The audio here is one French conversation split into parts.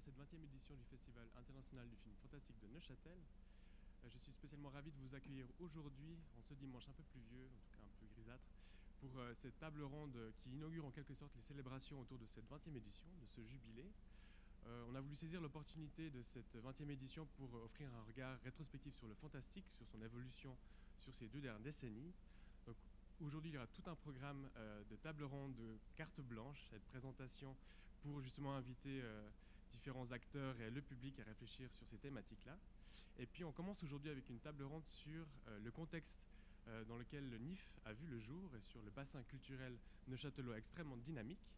cette 20e édition du Festival international du film fantastique de Neuchâtel. Je suis spécialement ravi de vous accueillir aujourd'hui, en ce dimanche un peu pluvieux, en tout cas un peu grisâtre, pour cette table ronde qui inaugure en quelque sorte les célébrations autour de cette 20e édition, de ce jubilé. On a voulu saisir l'opportunité de cette 20e édition pour offrir un regard rétrospectif sur le fantastique, sur son évolution sur ces 2 dernières décennies. Donc, aujourd'hui, il y aura tout un programme de table ronde, de carte blanche et de présentation pour justement inviter différents acteurs et le public à réfléchir sur ces thématiques-là. Et puis on commence aujourd'hui avec une table ronde sur le contexte dans lequel le NIF a vu le jour et sur le bassin culturel neuchâtelois extrêmement dynamique.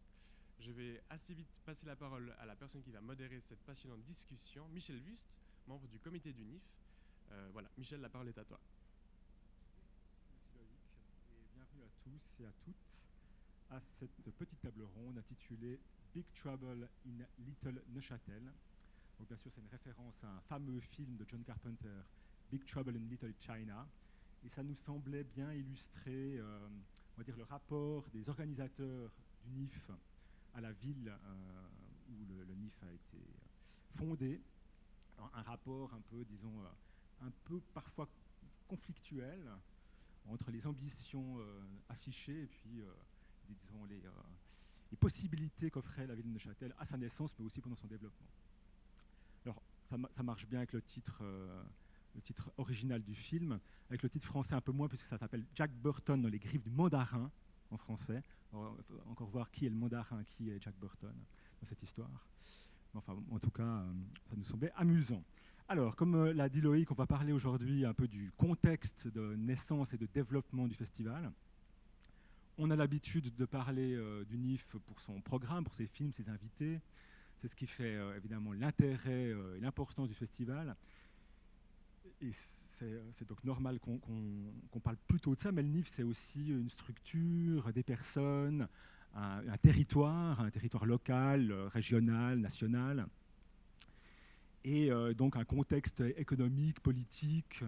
Je vais assez vite passer la parole à la personne qui va modérer cette passionnante discussion, Michel Wust, membre du comité du NIF. Voilà, Michel, la parole est à toi. Merci Loïc, et bienvenue à tous et à toutes à cette petite table ronde intitulée Big Trouble in Little Neuchâtel. Donc bien sûr, c'est une référence à un fameux film de John Carpenter, Big Trouble in Little China, et ça nous semblait bien illustrer, on va dire, le rapport des organisateurs du NIF à la ville où le NIF a été fondé, un rapport un peu, disons, un peu parfois conflictuel entre les ambitions affichées et puis, disons, les possibilités qu'offrait la ville de Neuchâtel à sa naissance, mais aussi pendant son développement. Alors, ça marche bien avec le titre original du film, avec le titre français un peu moins, puisque ça s'appelle Jack Burton dans les griffes du mandarin en français. Alors, il faut encore voir qui est le mandarin, qui est Jack Burton dans cette histoire. Enfin, en tout cas, ça nous semblait amusant. Alors, comme l'a dit Loïc, on va parler aujourd'hui un peu du contexte de naissance et de développement du festival. On a l'habitude de parler du NIF pour son programme, pour ses films, ses invités. C'est ce qui fait évidemment l'intérêt et l'importance du festival. Et c'est donc normal qu'on parle plutôt de ça, mais le NIF, c'est aussi une structure, des personnes, un territoire local, régional, national, et donc un contexte économique, politique,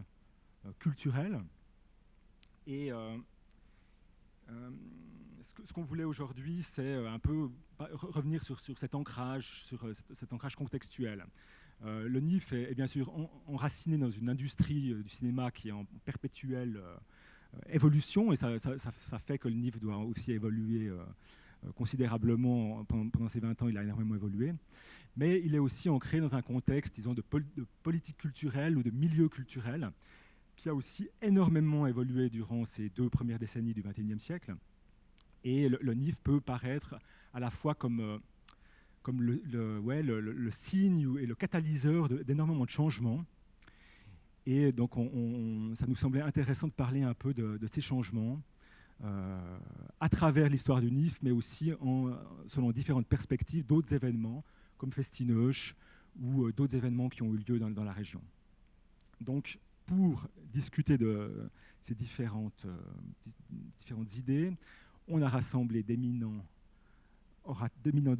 culturel. Et ce qu'on voulait aujourd'hui, c'est un peu revenir sur cet ancrage contextuel. Le NIF est bien sûr enraciné dans une industrie du cinéma qui est en perpétuelle évolution, et ça fait que le NIF doit aussi évoluer considérablement. Pendant ces 20 ans, il a énormément évolué. Mais il est aussi ancré dans un contexte, disons, de politique culturelle ou de milieu culturel, qui a aussi énormément évolué durant ces 2 premières décennies du XXIe siècle. Et le NIF peut paraître à la fois comme le signe et le catalyseur d'énormément de changements. Et donc ça nous semblait intéressant de parler un peu de ces changements à travers l'histoire du NIF, mais aussi selon différentes perspectives d'autres événements, comme Festineuch ou d'autres événements qui ont eu lieu dans la région. Donc, pour discuter de ces différentes idées, on a rassemblé d'éminentes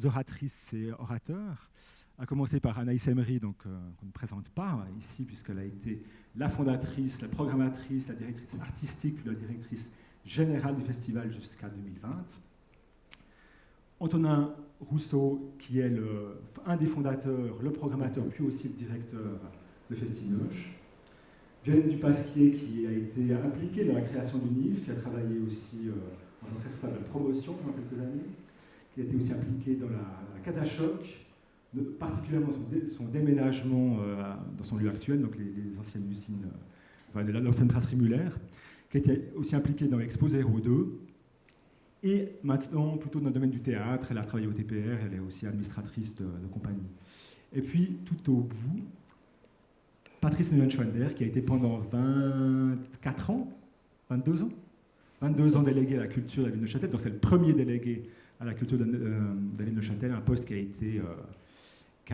oratrices et orateurs, à commencer par Anaïs Emery, qu'on ne présente pas ici, puisqu'elle a été la fondatrice, la programmatrice, la directrice artistique, la directrice générale du festival jusqu'à 2020. Antonin Rousseau, qui est un des fondateurs, le programmateur, puis aussi le directeur de Festineuch. Violaine Dupasquier, qui a été impliquée dans la création du NIF, qui a travaillé aussi en tant que responsable de la promotion pendant quelques années, qui a été aussi impliquée dans la Casa Choc, particulièrement son déménagement dans son lieu actuel, donc les anciennes usines, l'ancienne brasserie Muller, qui a été aussi impliquée dans Expo 02. Et maintenant, plutôt dans le domaine du théâtre, elle a travaillé au TPR, elle est aussi administratrice de compagnie. Et puis, tout au bout, Patrice Neuenschwander, qui a été pendant 22 ans délégué à la culture de la ville de Neuchâtel. Donc c'est le premier délégué à la culture de la ville de Neuchâtel, un poste qui a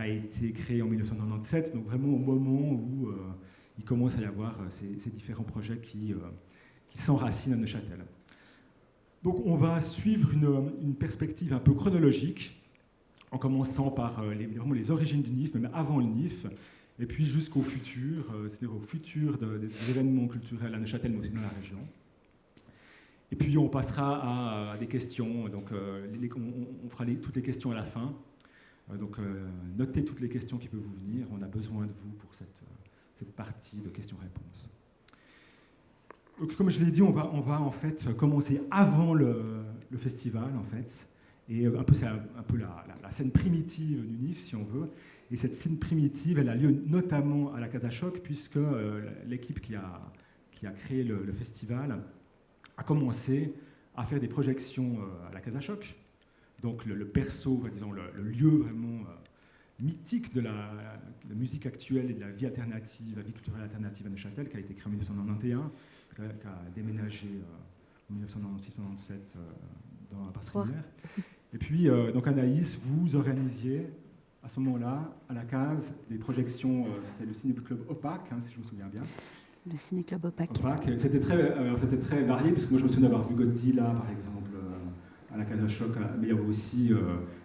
été créé en 1997, donc vraiment au moment où il commence à y avoir ces différents projets qui s'enracinent à Neuchâtel. Donc on va suivre une perspective un peu chronologique, en commençant par vraiment les origines du NIF, même avant le NIF, et puis jusqu'au futur, c'est-à-dire au futur des événements culturels à Neuchâtel, mais aussi dans la région. Et puis on passera à des questions, donc on fera toutes les questions à la fin. Donc notez toutes les questions qui peuvent vous venir. On a besoin de vous pour cette partie de questions-réponses. Donc, comme je l'ai dit, on va en fait commencer avant le festival en fait. Et c'est un peu la scène primitive du NIF, si on veut. Et cette scène primitive, elle a lieu notamment à la Casa Choc, puisque l'équipe qui a créé le festival a commencé à faire des projections à la Casa Choc. Donc le berceau, disons, le lieu vraiment mythique de la musique actuelle et de la vie alternative, la vie culturelle alternative à Neuchâtel, qui a été créée en 1991, qui a déménagé en 1996-97 dans la Passe-Rivière. Et puis, donc Anaïs, vous organisiez à ce moment-là, à la case, des projections, c'était le Ciné-Club Opaque, si je me souviens bien. Le Ciné-Club Opaque. C'était très varié, parce que moi je me souviens d'avoir vu Godzilla, par exemple, à la Casa Choc, mais il y avait aussi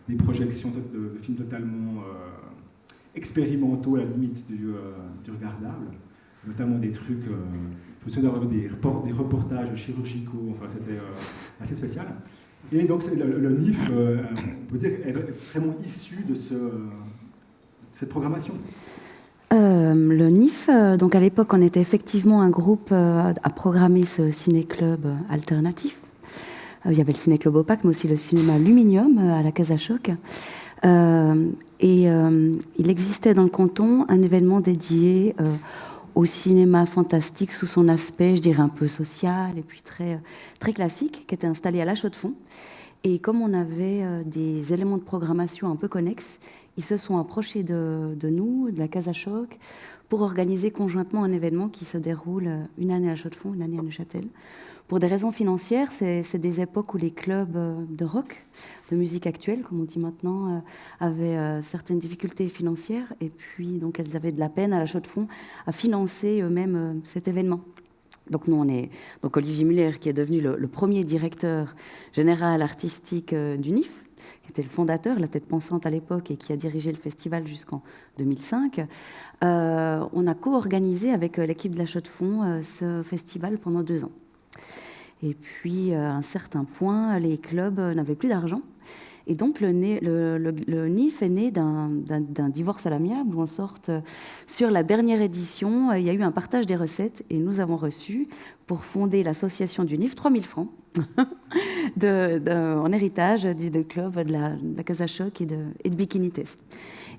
des projections de films totalement expérimentaux, à la limite du regardable, notamment des trucs, je me souviens d'avoir vu des reportages chirurgicaux, enfin c'était assez spécial. Et donc le NIF, on peut dire, est vraiment issu de cette programmation. Le NIF, donc à l'époque, on était effectivement un groupe à programmer ce ciné-club alternatif. Il y avait le ciné-club Opaque, mais aussi le cinéma Luminium à la Casa Choc. Il existait dans le canton un événement dédié au cinéma fantastique sous son aspect, je dirais, un peu social et puis très, très classique, qui était installé à la Chaux-de-Fonds. Et comme on avait des éléments de programmation un peu connexes, ils se sont approchés de nous, de la Casa Choc, pour organiser conjointement un événement qui se déroule une année à Chaux-de-Fonds, une année à Neuchâtel. Pour des raisons financières, c'est des époques où les clubs de rock, de musique actuelle, comme on dit maintenant, avaient certaines difficultés financières. Et puis, donc, elles avaient de la peine à la Chaux-de-Fonds à financer eux-mêmes cet événement. Donc, nous, donc Olivier Muller, qui est devenu le premier directeur général artistique du NIF, qui était le fondateur, la tête pensante à l'époque, et qui a dirigé le festival jusqu'en 2005. On a co-organisé avec l'équipe de la Chaux-de-Fonds ce festival pendant 2 ans. Et puis, à un certain point, les clubs n'avaient plus d'argent. Et donc, le NIF est né d'un divorce à l'amiable, où en sorte, sur la dernière édition, il y a eu un partage des recettes, et nous avons reçu, pour fonder l'association du NIF, 3 000 francs en héritage du club de la Casa Choc et de Bikini Test.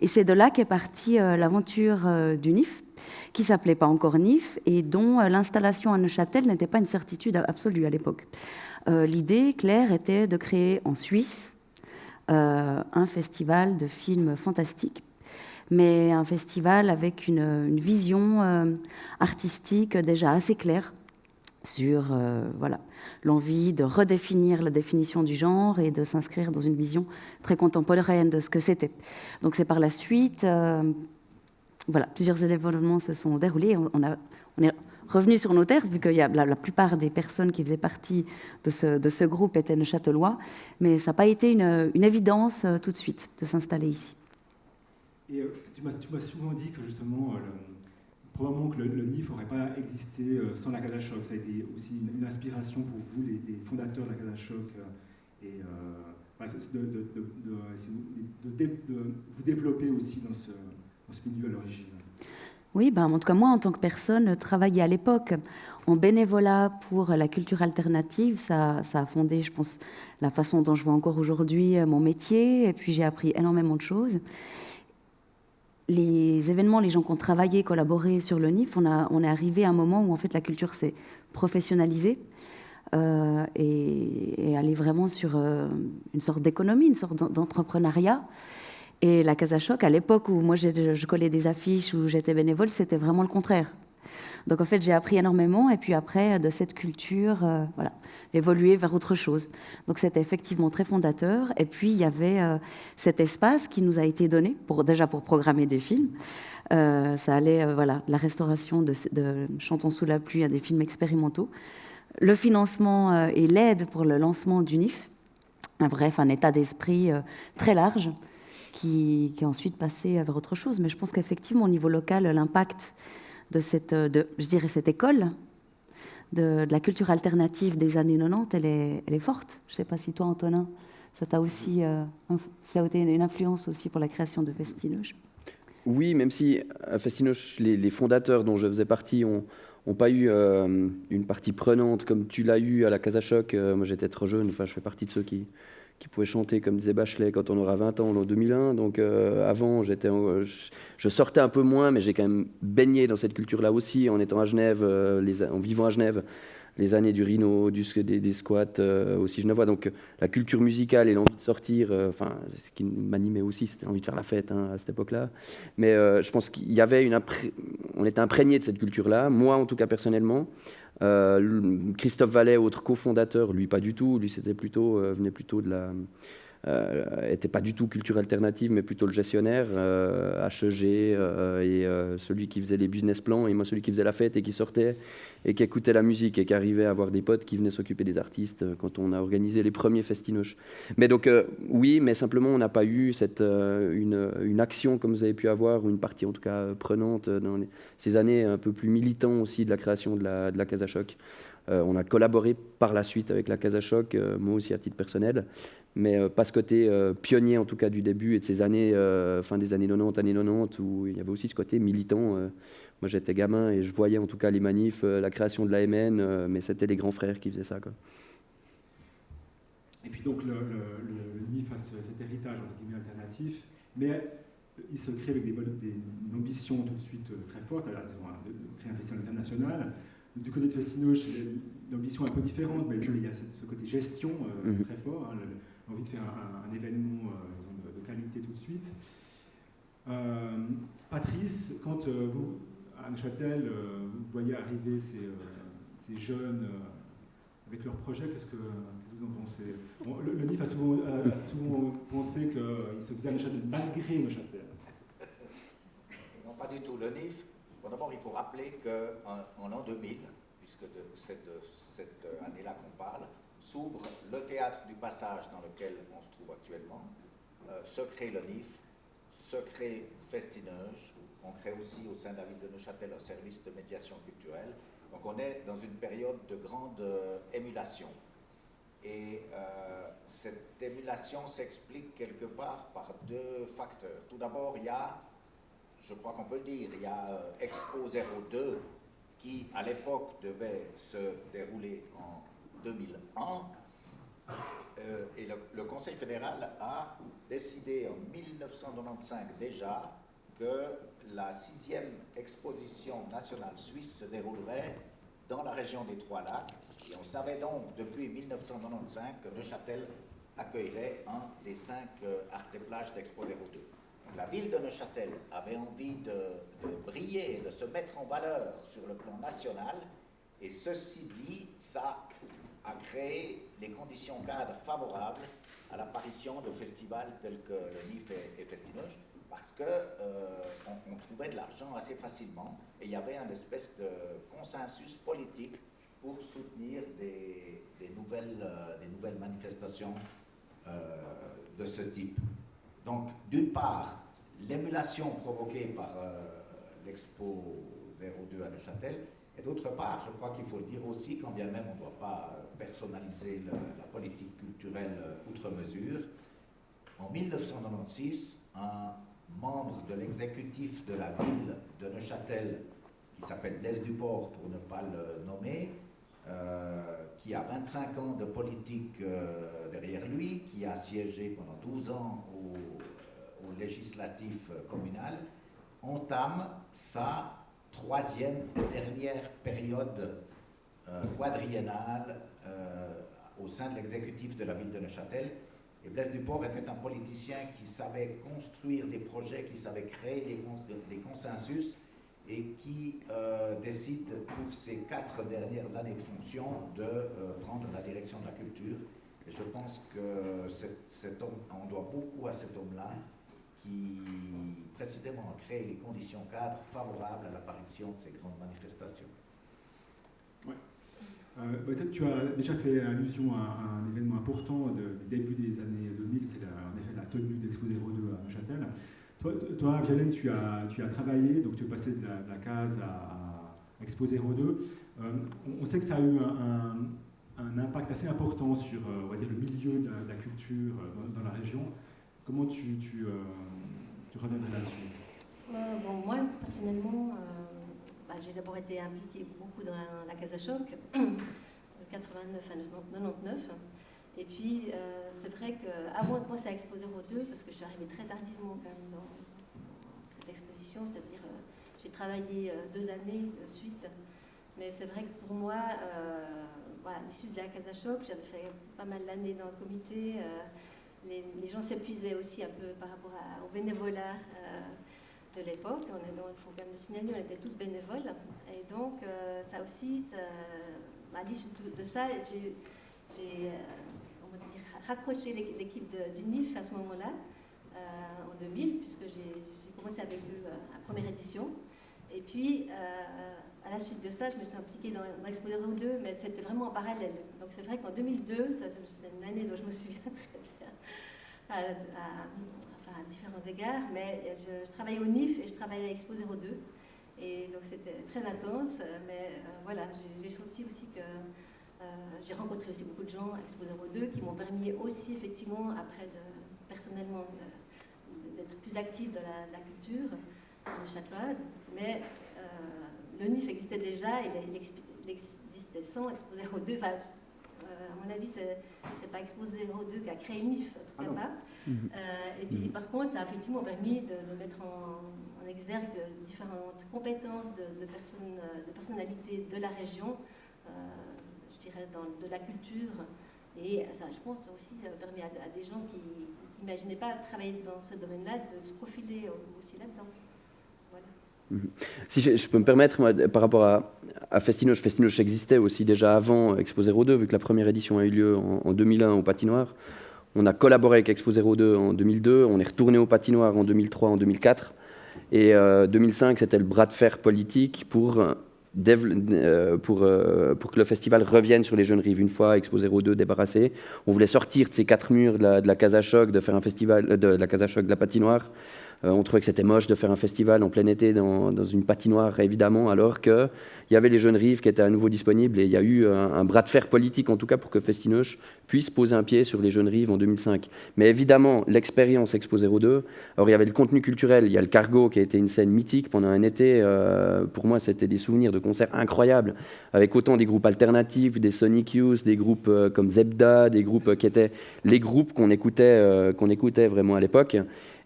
Et c'est de là qu'est partie l'aventure du NIF, qui s'appelait pas encore NIF, et dont l'installation à Neuchâtel n'était pas une certitude absolue à l'époque. L'idée claire était de créer en Suisse un festival de films fantastiques, mais un festival avec une vision artistique déjà assez claire sur l'envie de redéfinir la définition du genre et de s'inscrire dans une vision très contemporaine de ce que c'était. Donc c'est par la suite, plusieurs événements se sont déroulés. On est revenu sur nos terres, vu que la plupart des personnes qui faisaient partie de ce groupe étaient neuchâtelois, mais ça n'a pas été une évidence tout de suite de s'installer ici. Et tu m'as souvent dit que justement, probablement que le NIF n'aurait pas existé sans la Casa Choc. Ça a été aussi une inspiration pour vous, les fondateurs de la Casa Choc, et de vous développer aussi dans ce milieu à l'origine. Oui, en tout cas, moi, en tant que personne, travaillais à l'époque en bénévolat pour la culture alternative. Ça a fondé, je pense, la façon dont je vois encore aujourd'hui mon métier. Et puis, j'ai appris énormément de choses. Les événements, les gens qui ont travaillé, collaboré sur le NIF, on est arrivé à un moment où, en fait, la culture s'est professionnalisée et allait vraiment sur une sorte d'économie, une sorte d'entrepreneuriat. Et la Casa Choc, à l'époque où moi je collais des affiches, où j'étais bénévole, c'était vraiment le contraire. Donc en fait, j'ai appris énormément, et puis après, de cette culture, évoluer vers autre chose. Donc c'était effectivement très fondateur. Et puis il y avait cet espace qui nous a été donné, déjà pour programmer des films. Ça allait, la restauration de Chantons sous la pluie à des films expérimentaux. Le financement et l'aide pour le lancement du NIF. Bref, un état d'esprit très large, qui est ensuite passé vers autre chose. Mais je pense qu'effectivement, au niveau local, l'impact de cette école de la culture alternative des années 90, elle est forte. Je ne sais pas si toi, Antonin, Ça t'a aussi, ça a été une influence aussi pour la création de Festinoche? Oui, même si à Festinoche, les fondateurs dont je faisais partie ont pas eu une partie prenante comme tu l'as eu à la Casa Choc. Moi, j'étais trop jeune. Enfin, je fais partie de ceux qui pouvaient chanter, comme disait Bachelet, quand on aura 20 ans en 2001. Donc, avant, je sortais un peu moins, mais j'ai quand même baigné dans cette culture-là aussi, en étant à Genève, en vivant à Genève, les années du Rhino, des squats aussi genevois. Donc, la culture musicale et l'envie de sortir, ce qui m'animait aussi, c'était l'envie de faire la fête à cette époque-là. Mais je pense qu'il y avait on était imprégné de cette culture-là, moi en tout cas personnellement. Christophe Vallet, autre cofondateur, lui pas du tout. Lui, c'était plutôt, venait plutôt de la... était pas du tout culture alternative, mais plutôt le gestionnaire, HEG, et celui qui faisait les business plans, et moi celui qui faisait la fête et qui sortait et qui écoutait la musique et qui arrivait à avoir des potes qui venaient s'occuper des artistes quand on a organisé les premiers Festinoches. Mais donc oui, mais simplement on n'a pas eu une action comme vous avez pu avoir, ou une partie en tout cas prenante dans ces années un peu plus militant aussi de la création de la Casa Choc. On a collaboré par la suite avec la Casa Choc, moi aussi à titre personnel, mais pas ce côté pionnier en tout cas du début et de ces années, fin des années 90, années 90, où il y avait aussi ce côté militant. Moi j'étais gamin et je voyais en tout cas les manifs, la création de l'AMN, mais c'était les grands frères qui faisaient ça, quoi. Et puis donc le NIF a cet héritage entre guillemets alternatif, mais il se crée avec une ambition tout de suite très forte, de créer un festival international. Du côté de Festinoche, l'ambition est un peu différente, mais il y a ce côté gestion très fort, hein, l'envie de faire un événement de qualité tout de suite. Patrice, quand vous, à Neuchâtel, vous voyez arriver ces jeunes avec leurs projets, qu'est-ce que vous en pensez? Le NIF a souvent pensé qu'il se faisait à Neuchâtel malgré Neuchâtel. Non, pas du tout. Le NIF, bon, d'abord, il faut rappeler qu'en l'an 2000, puisque de cette année-là qu'on parle, s'ouvre le théâtre du Passage dans lequel on se trouve actuellement, se crée le NIF, se crée Festinoche, on crée aussi au sein de la ville de Neuchâtel un service de médiation culturelle. Donc on est dans une période de grande émulation. Et cette émulation s'explique quelque part par deux facteurs. Tout d'abord, il y a, je crois qu'on peut le dire, il y a Expo 02 qui, à l'époque, devait se dérouler en 2001. Et le Conseil fédéral a décidé en 1995 déjà que la 6e exposition nationale suisse se déroulerait dans la région des Trois-Lacs. Et on savait donc depuis 1995 que Neuchâtel accueillerait un des 5 arts et plages d'Expo 02. La ville de Neuchâtel avait envie de briller, de se mettre en valeur sur le plan national, et ceci dit, ça a créé les conditions cadres favorables à l'apparition de festivals tels que le NIF et Festinoche, parce qu'on trouvait de l'argent assez facilement, et il y avait une espèce de consensus politique pour soutenir des nouvelles manifestations de ce type. Donc, d'une part, l'émulation provoquée par l'Expo 02 à Neuchâtel, et d'autre part, je crois qu'il faut le dire aussi, quand bien même on ne doit pas personnaliser la politique culturelle outre mesure, en 1996, un membre de l'exécutif de la ville de Neuchâtel, qui s'appelle Blaise Duport pour ne pas le nommer, qui a 25 ans de politique derrière lui, qui a siégé pendant 12 ans au législatif communal, entame sa 3e et dernière période quadriennale au sein de l'exécutif de la ville de Neuchâtel. Et Blaise Duport était un politicien qui savait construire des projets, qui savait créer des consensus, et qui décide pour ses 4 dernières années de fonction de prendre la direction de la culture. Et je pense que cet homme, on doit beaucoup à cet homme-là, qui précisément a créé les conditions cadres favorables à l'apparition de ces grandes manifestations. Ouais. Peut-être tu as déjà fait allusion à un événement important du début des années 2000, c'est en effet la tenue d'Expo 02 à Neuchâtel. Toi, Violaine, tu as travaillé, donc tu es passé de la case à Expo 02. On sait que ça a eu un impact assez important sur on va dire, le milieu de la culture dans la région. Comment tu reviendrais là-dessus? Moi, personnellement, j'ai d'abord été impliquée beaucoup dans la Casa Choc, de 89 à 99. Et puis, c'est vrai qu'avant de penser à Expo 02, parce que je suis arrivée très tardivement quand même dans cette exposition, c'est-à-dire j'ai travaillé 2 années de suite, mais c'est vrai que pour moi, à l'issue de la Casa Choc, j'avais fait pas mal d'années dans le comité. Les gens s'épuisaient aussi un peu par rapport au bénévolat de l'époque. Il faut quand même le signaler, on était tous bénévoles. Et donc, ça aussi, à l'issue de ça, j'ai raccroché l'équipe du NIF à ce moment-là, en 2000, puisque j'ai commencé avec eux la première édition. Et puis, à la suite de ça, je me suis impliquée dans l'Expo 02, mais c'était vraiment en parallèle. Donc c'est vrai qu'en 2002, c'est une année dont je me souviens très bien, à différents égards, mais je travaillais au NIF et je travaillais à Expo 02. Et donc c'était très intense, mais voilà, j'ai senti aussi que j'ai rencontré aussi beaucoup de gens à Expo 02 qui m'ont permis aussi effectivement après personnellement d'être plus active dans la culture châteloise, mais le NIF existait déjà, il existait sans Expo 02. Enfin, à mon avis, c'est pas Expo 02 qui a créé le NIF, en tout cas pas. Et puis par contre, ça a effectivement permis de mettre en exergue différentes compétences de personnalités de la région, je dirais de la culture. Et ça, je pense, aussi permis à des gens qui n'imaginaient pas travailler dans ce domaine-là de se profiler aussi là-dedans. Voilà. Si je peux me permettre, moi, par rapport à Festinoche, Festinoche existait aussi déjà avant Expo 02, vu que la première édition a eu lieu en 2001 au Patinoire. On a collaboré avec Expo 02 en 2002, on est retourné au Patinoire en 2003, en 2004. Et 2005, c'était le bras de fer politique pour que le festival revienne sur les Jeunes Rives. Une fois Expo 02 débarrassé, on voulait sortir de ces 4 murs de la Casa Choc, de faire un festival, de la Casa Choc, de la Patinoire. On trouvait que c'était moche de faire un festival en plein été dans une patinoire, évidemment, alors qu'il y avait les Jeunes Rives qui étaient à nouveau disponibles. Et il y a eu un bras de fer politique, en tout cas, pour que Festinoche puisse poser un pied sur les Jeunes Rives en 2005. Mais évidemment, l'expérience Expo 02, alors il y avait le contenu culturel, il y a le Cargo qui a été une scène mythique pendant un été. Pour moi, c'était des souvenirs de concerts incroyables, avec autant des groupes alternatifs, des Sonic Youth, des groupes comme Zebda, des groupes qui étaient les groupes qu'on écoutait vraiment à l'époque.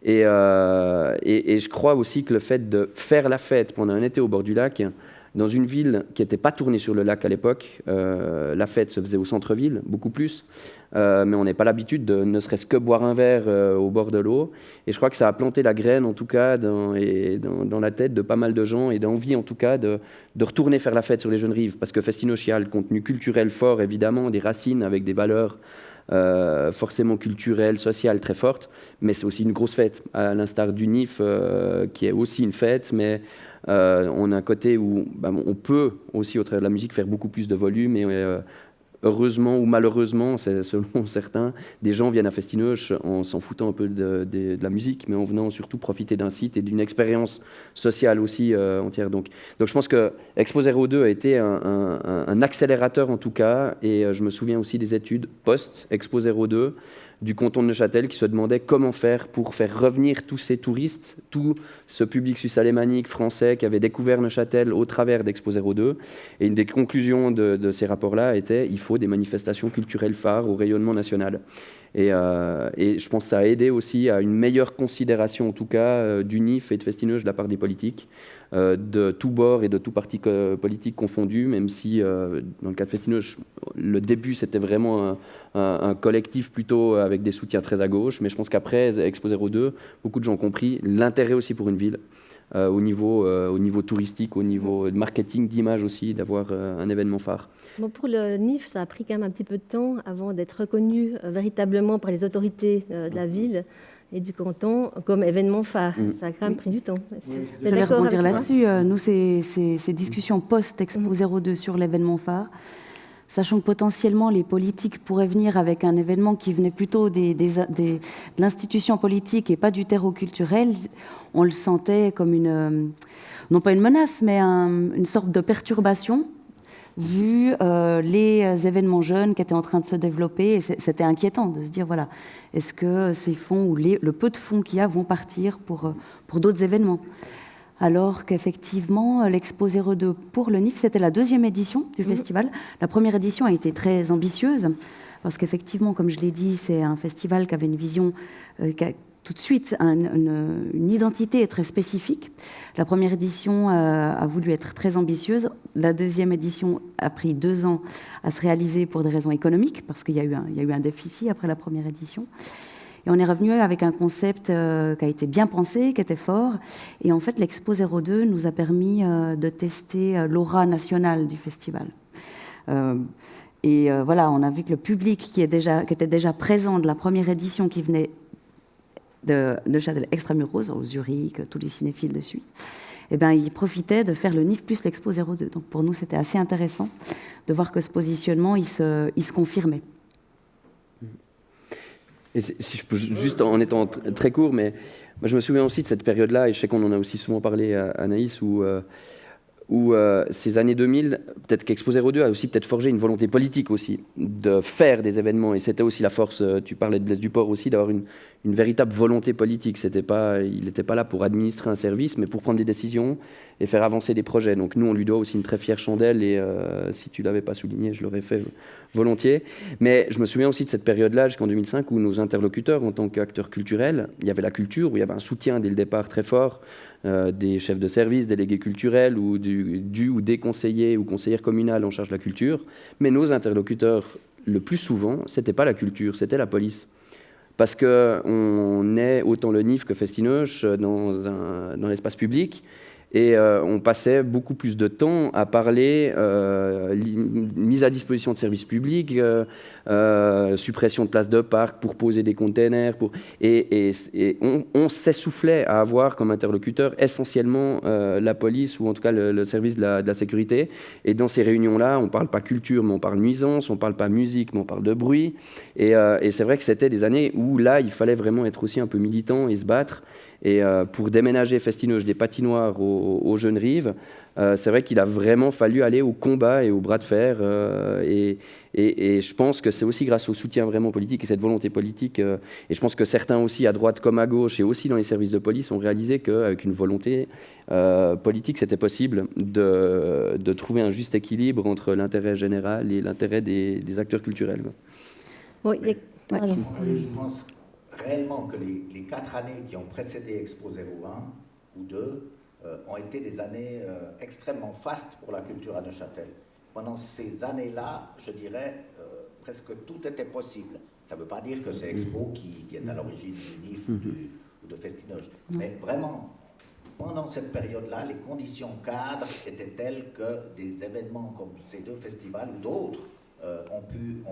Et je crois aussi que le fait de faire la fête pendant un été au bord du lac, dans une ville qui n'était pas tournée sur le lac à l'époque, la fête se faisait au centre-ville, beaucoup plus, mais on n'a pas l'habitude de ne serait-ce que boire un verre au bord de l'eau. Et je crois que ça a planté la graine, en tout cas, dans la tête de pas mal de gens, et d'envie, en tout cas, de retourner faire la fête sur les Jeunes Rives. Parce que Festinoche, il y a le contenu culturel fort, évidemment, des racines avec des valeurs forcément culturelle, sociale très forte, mais c'est aussi une grosse fête, à l'instar du NIF, qui est aussi une fête, mais on a un côté où on peut aussi, au travers de la musique, faire beaucoup plus de volume, et heureusement ou malheureusement, c'est selon certains, des gens viennent à Festinoche en s'en foutant un peu de la musique, mais en venant surtout profiter d'un site et d'une expérience sociale aussi entière. Donc je pense que Expo 02 a été un accélérateur en tout cas, et je me souviens aussi des études post-Expo 02 du canton de Neuchâtel qui se demandait comment faire pour faire revenir tous ces touristes, tout ce public suisse-alémanique français qui avait découvert Neuchâtel au travers d'Expo 02. Et une des conclusions de ces rapports-là était il faut des manifestations culturelles phares au rayonnement national. Et je pense que ça a aidé aussi à une meilleure considération, en tout cas, du NIF et de Festinoche de la part des politiques, de tous bords et de tous partis politiques confondus, même si, dans le cas de Festinoche, le début, c'était vraiment un collectif plutôt avec des soutiens très à gauche. Mais je pense qu'après Expo 02, beaucoup de gens ont compris l'intérêt aussi pour une ville, au niveau touristique, au niveau de marketing, d'image aussi, d'avoir un événement phare. Bon, pour le NIF, ça a pris quand même un petit peu de temps avant d'être reconnu véritablement par les autorités de la ville et du canton comme événement phare. Ça a quand même pris du temps. Je vais rebondir là-dessus. Nous, ces discussions post-Expo 02 sur l'événement phare, sachant que potentiellement les politiques pourraient venir avec un événement qui venait plutôt de l'institution politique et pas du terreau culturel, on le sentait comme non pas une menace, mais une sorte de perturbation vu les événements jeunes qui étaient en train de se développer. Et c'était inquiétant de se dire, voilà, est-ce que ces fonds ou le peu de fonds qu'il y a vont partir pour d'autres événements? Alors qu'effectivement, l'Expo 02 pour le NIF, c'était la 2e édition du festival. La première édition a été très ambitieuse, parce qu'effectivement, comme je l'ai dit, c'est un festival qui avait une vision, qui a tout de suite une identité très spécifique. La première édition a voulu être très ambitieuse. La 2e édition a pris 2 ans à se réaliser pour des raisons économiques, parce qu'il y a eu un déficit après la première édition. Et on est revenu avec un concept qui a été bien pensé, qui était fort. Et en fait, l'Expo 02 nous a permis de tester l'aura nationale du festival. Voilà, on a vu que le public qui était déjà présent de la première édition, qui venait de Neuchâtel Extramuros, au Zurich, tous les cinéphiles dessus, eh ben, ils profitaient de faire le NIF plus l'Expo 02. Donc pour nous, c'était assez intéressant de voir que ce positionnement, il se confirmait. Et si je peux, juste en étant très court, mais moi je me souviens aussi de cette période-là, et je sais qu'on en a aussi souvent parlé à Anaïs, où ces années 2000, peut-être qu'Expo 02 a aussi peut-être forgé une volonté politique aussi, de faire des événements, et c'était aussi la force, tu parlais de Blaise Duport aussi, d'avoir une véritable volonté politique. Il n'était pas là pour administrer un service, mais pour prendre des décisions et faire avancer des projets. Donc nous, on lui doit aussi une très fière chandelle, et si tu ne l'avais pas souligné, je l'aurais fait volontiers. Mais je me souviens aussi de cette période-là, jusqu'en 2005, où nos interlocuteurs, en tant qu'acteurs culturels, il y avait la culture, où il y avait un soutien dès le départ très fort, des chefs de service, délégués culturels, ou ou des conseillers ou conseillères communales en charge de la culture. Mais nos interlocuteurs, le plus souvent, ce n'était pas la culture, c'était la police. Parce qu'on est, autant le NIF que Festinoche, dans l'espace public, et on passait beaucoup plus de temps à parler mise à disposition de services publics, suppression de places de parc pour poser des containers, et on s'essoufflait à avoir comme interlocuteur essentiellement la police, ou en tout cas le service de la sécurité. Et dans ces réunions-là, on ne parle pas culture, mais on parle nuisance, on ne parle pas musique, mais on parle de bruit. Et c'est vrai que c'était des années où là, il fallait vraiment être aussi un peu militant et se battre. Et pour déménager Festinoche des patinoires aux Jeunes Rives, c'est vrai qu'il a vraiment fallu aller au combat et au bras de fer. Et je pense que c'est aussi grâce au soutien vraiment politique et cette volonté politique. Et je pense que certains aussi, à droite comme à gauche, et aussi dans les services de police, ont réalisé qu'avec une volonté politique, c'était possible de trouver un juste équilibre entre l'intérêt général et l'intérêt des acteurs culturels. Oui, je pense réellement que les 4 années qui ont précédé Expo 01 ou 2 ont été des années extrêmement fastes pour la culture à Neuchâtel. Pendant ces années-là, je dirais, presque tout était possible. Ça ne veut pas dire que c'est Expo qui est à l'origine du NIF ou de Festinoche. Mais vraiment, pendant cette période-là, les conditions cadres étaient telles que des événements comme ces 2 festivals ou d'autres ont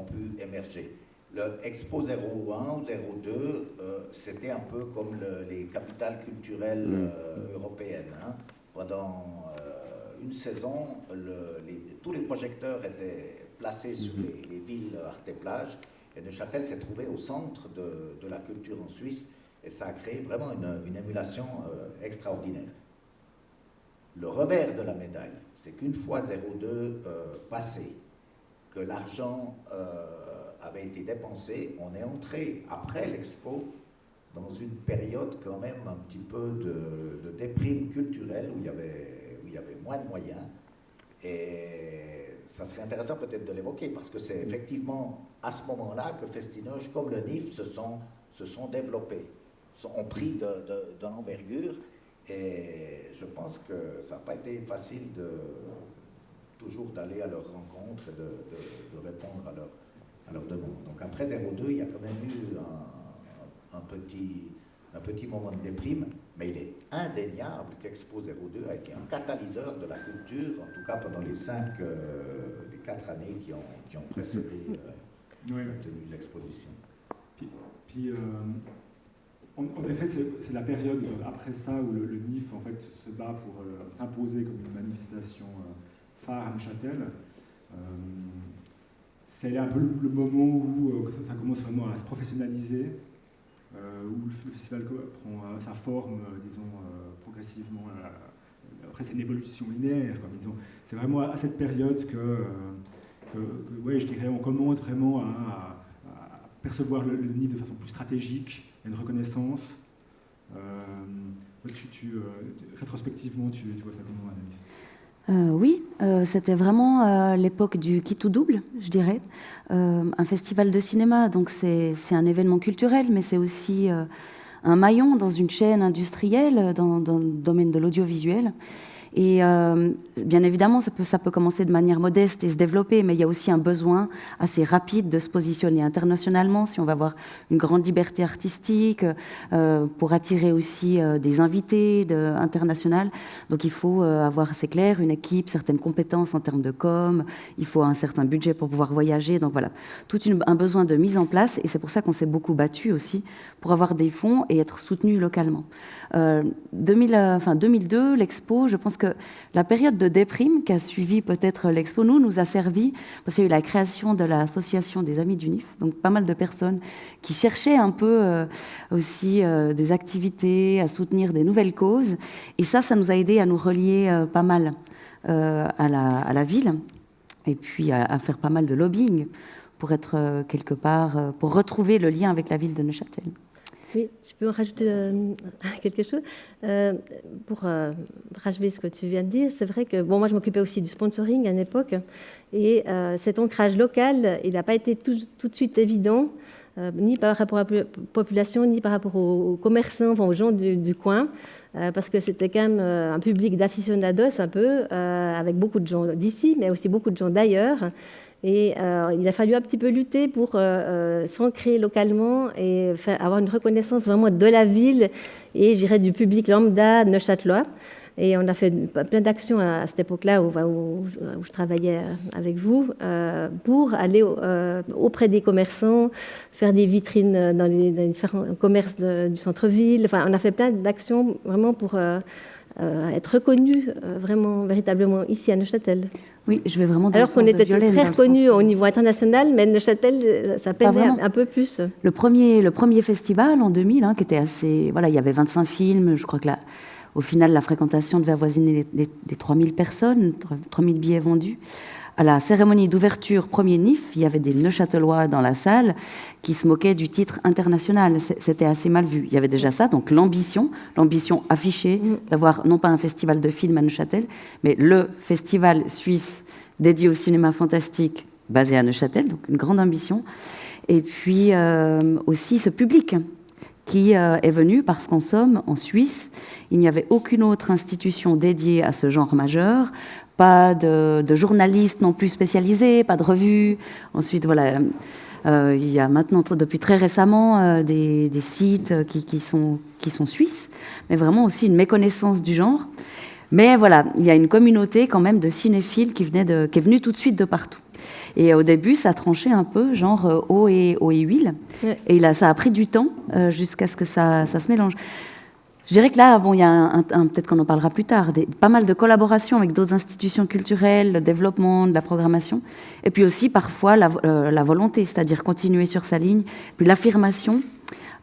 pu émerger. Le Expo 01 ou 02, c'était un peu comme les capitales culturelles européennes. Hein. Pendant une saison, tous les projecteurs étaient placés sur les villes Arte-Plage, et Neuchâtel s'est trouvé au centre de la culture en Suisse, et ça a créé vraiment une émulation extraordinaire. Le revers de la médaille, c'est qu'une fois 02 passé, que l'argent avait été dépensé, on est entré, après l'Expo, dans une période quand même un petit peu de déprime culturelle, où il y avait moins de moyens. Et ça serait intéressant peut-être de l'évoquer, parce que c'est effectivement à ce moment-là que Festinoche, comme le NIF, se sont développés, ont pris de l'envergure. Et je pense que ça n'a pas été facile toujours d'aller à leur rencontre et de répondre à leur demande. Donc après 02, il y a quand même eu un petit moment de déprime, mais il est indéniable qu'Expo 02 a été un catalyseur de la culture, en tout cas pendant les 4 années qui ont précédé la tenue de l'exposition. Puis en effet, c'est la période après ça où le NIF en fait, se bat pour s'imposer comme une manifestation phare à Neuchâtel. C'est un peu le moment où ça commence vraiment à se professionnaliser, où le festival prend sa forme, disons, progressivement, après, c'est une évolution linéaire, comme disons. C'est vraiment à cette période que ouais, je dirais, on commence vraiment à percevoir le NIF de façon plus stratégique, il y a une reconnaissance. Rétrospectivement, tu vois ça comment, Anaïs ? Oui, c'était vraiment l'époque du qui tout double, je dirais. Un festival de cinéma, donc c'est un événement culturel, mais c'est aussi un maillon dans une chaîne industrielle, dans le domaine de l'audiovisuel. Et bien évidemment, ça peut commencer de manière modeste et se développer, mais il y a aussi un besoin assez rapide de se positionner internationalement, si on va avoir une grande liberté artistique, pour attirer aussi des invités internationaux. Donc il faut avoir, c'est clair, une équipe, certaines compétences en termes de com, il faut un certain budget pour pouvoir voyager. Donc voilà, tout un besoin de mise en place, et c'est pour ça qu'on s'est beaucoup battu aussi pour avoir des fonds et être soutenu localement. 2002, l'expo, je pense que la période de déprime qui a suivi peut-être l'expo, nous a servi, parce qu'il y a eu la création de l'association des Amis du NIF, donc pas mal de personnes qui cherchaient un peu aussi des activités, à soutenir des nouvelles causes, et ça nous a aidé à nous relier pas mal à la ville, et puis à faire pas mal de lobbying pour être quelque part, pour retrouver le lien avec la ville de Neuchâtel. Oui, je peux en rajouter quelque chose. Pour rachever ce que tu viens de dire, c'est vrai que moi je m'occupais aussi du sponsoring à une époque, et cet ancrage local, il n'a pas été tout de suite évident, ni par rapport à la population, ni par rapport aux commerçants, enfin aux gens du coin, parce que c'était quand même un public d'aficionados un peu, avec beaucoup de gens d'ici, mais aussi beaucoup de gens d'ailleurs. Et il a fallu un petit peu lutter pour s'ancrer localement et avoir une reconnaissance vraiment de la ville et, je dirais, du public lambda neuchâtelois. Et on a fait plein d'actions à cette époque-là où je travaillais avec vous pour aller auprès des commerçants, faire des vitrines dans les différents commerces du centre-ville. Enfin, on a fait plein d'actions vraiment pour être reconnus vraiment, véritablement ici à Neuchâtel. Oui, je vais vraiment dans alors le sens qu'on était Violaine, très reconnus au niveau international, mais Neuchâtel, ça peinait un peu plus. Le premier festival en 2000, qui était assez... Voilà, il y avait 25 films, je crois que au final, la fréquentation devait avoisiner les 3000 personnes, 3000 billets vendus. À la cérémonie d'ouverture, premier NIF, il y avait des Neuchâtelois dans la salle qui se moquaient du titre international. C'était assez mal vu. Il y avait déjà ça, donc l'ambition affichée d'avoir non pas un festival de films à Neuchâtel, mais le festival suisse dédié au cinéma fantastique basé à Neuchâtel, donc une grande ambition. Et puis aussi ce public qui est venu parce qu'en somme, en Suisse, il n'y avait aucune autre institution dédiée à ce genre majeur, pas de journalistes non plus spécialisés, pas de revues. Ensuite, voilà, il y a maintenant, depuis très récemment, des sites qui sont suisses, mais vraiment aussi une méconnaissance du genre. Mais voilà, il y a une communauté quand même de cinéphiles qui est venue tout de suite de partout. Et au début, ça tranchait un peu, genre eau et huile. Ouais. Et là, ça a pris du temps jusqu'à ce que ça se mélange. Je dirais que là, il y a peut-être qu'on en parlera plus tard, pas mal de collaborations avec d'autres institutions culturelles, le développement, de la programmation, et puis aussi parfois la volonté, c'est-à-dire continuer sur sa ligne, puis l'affirmation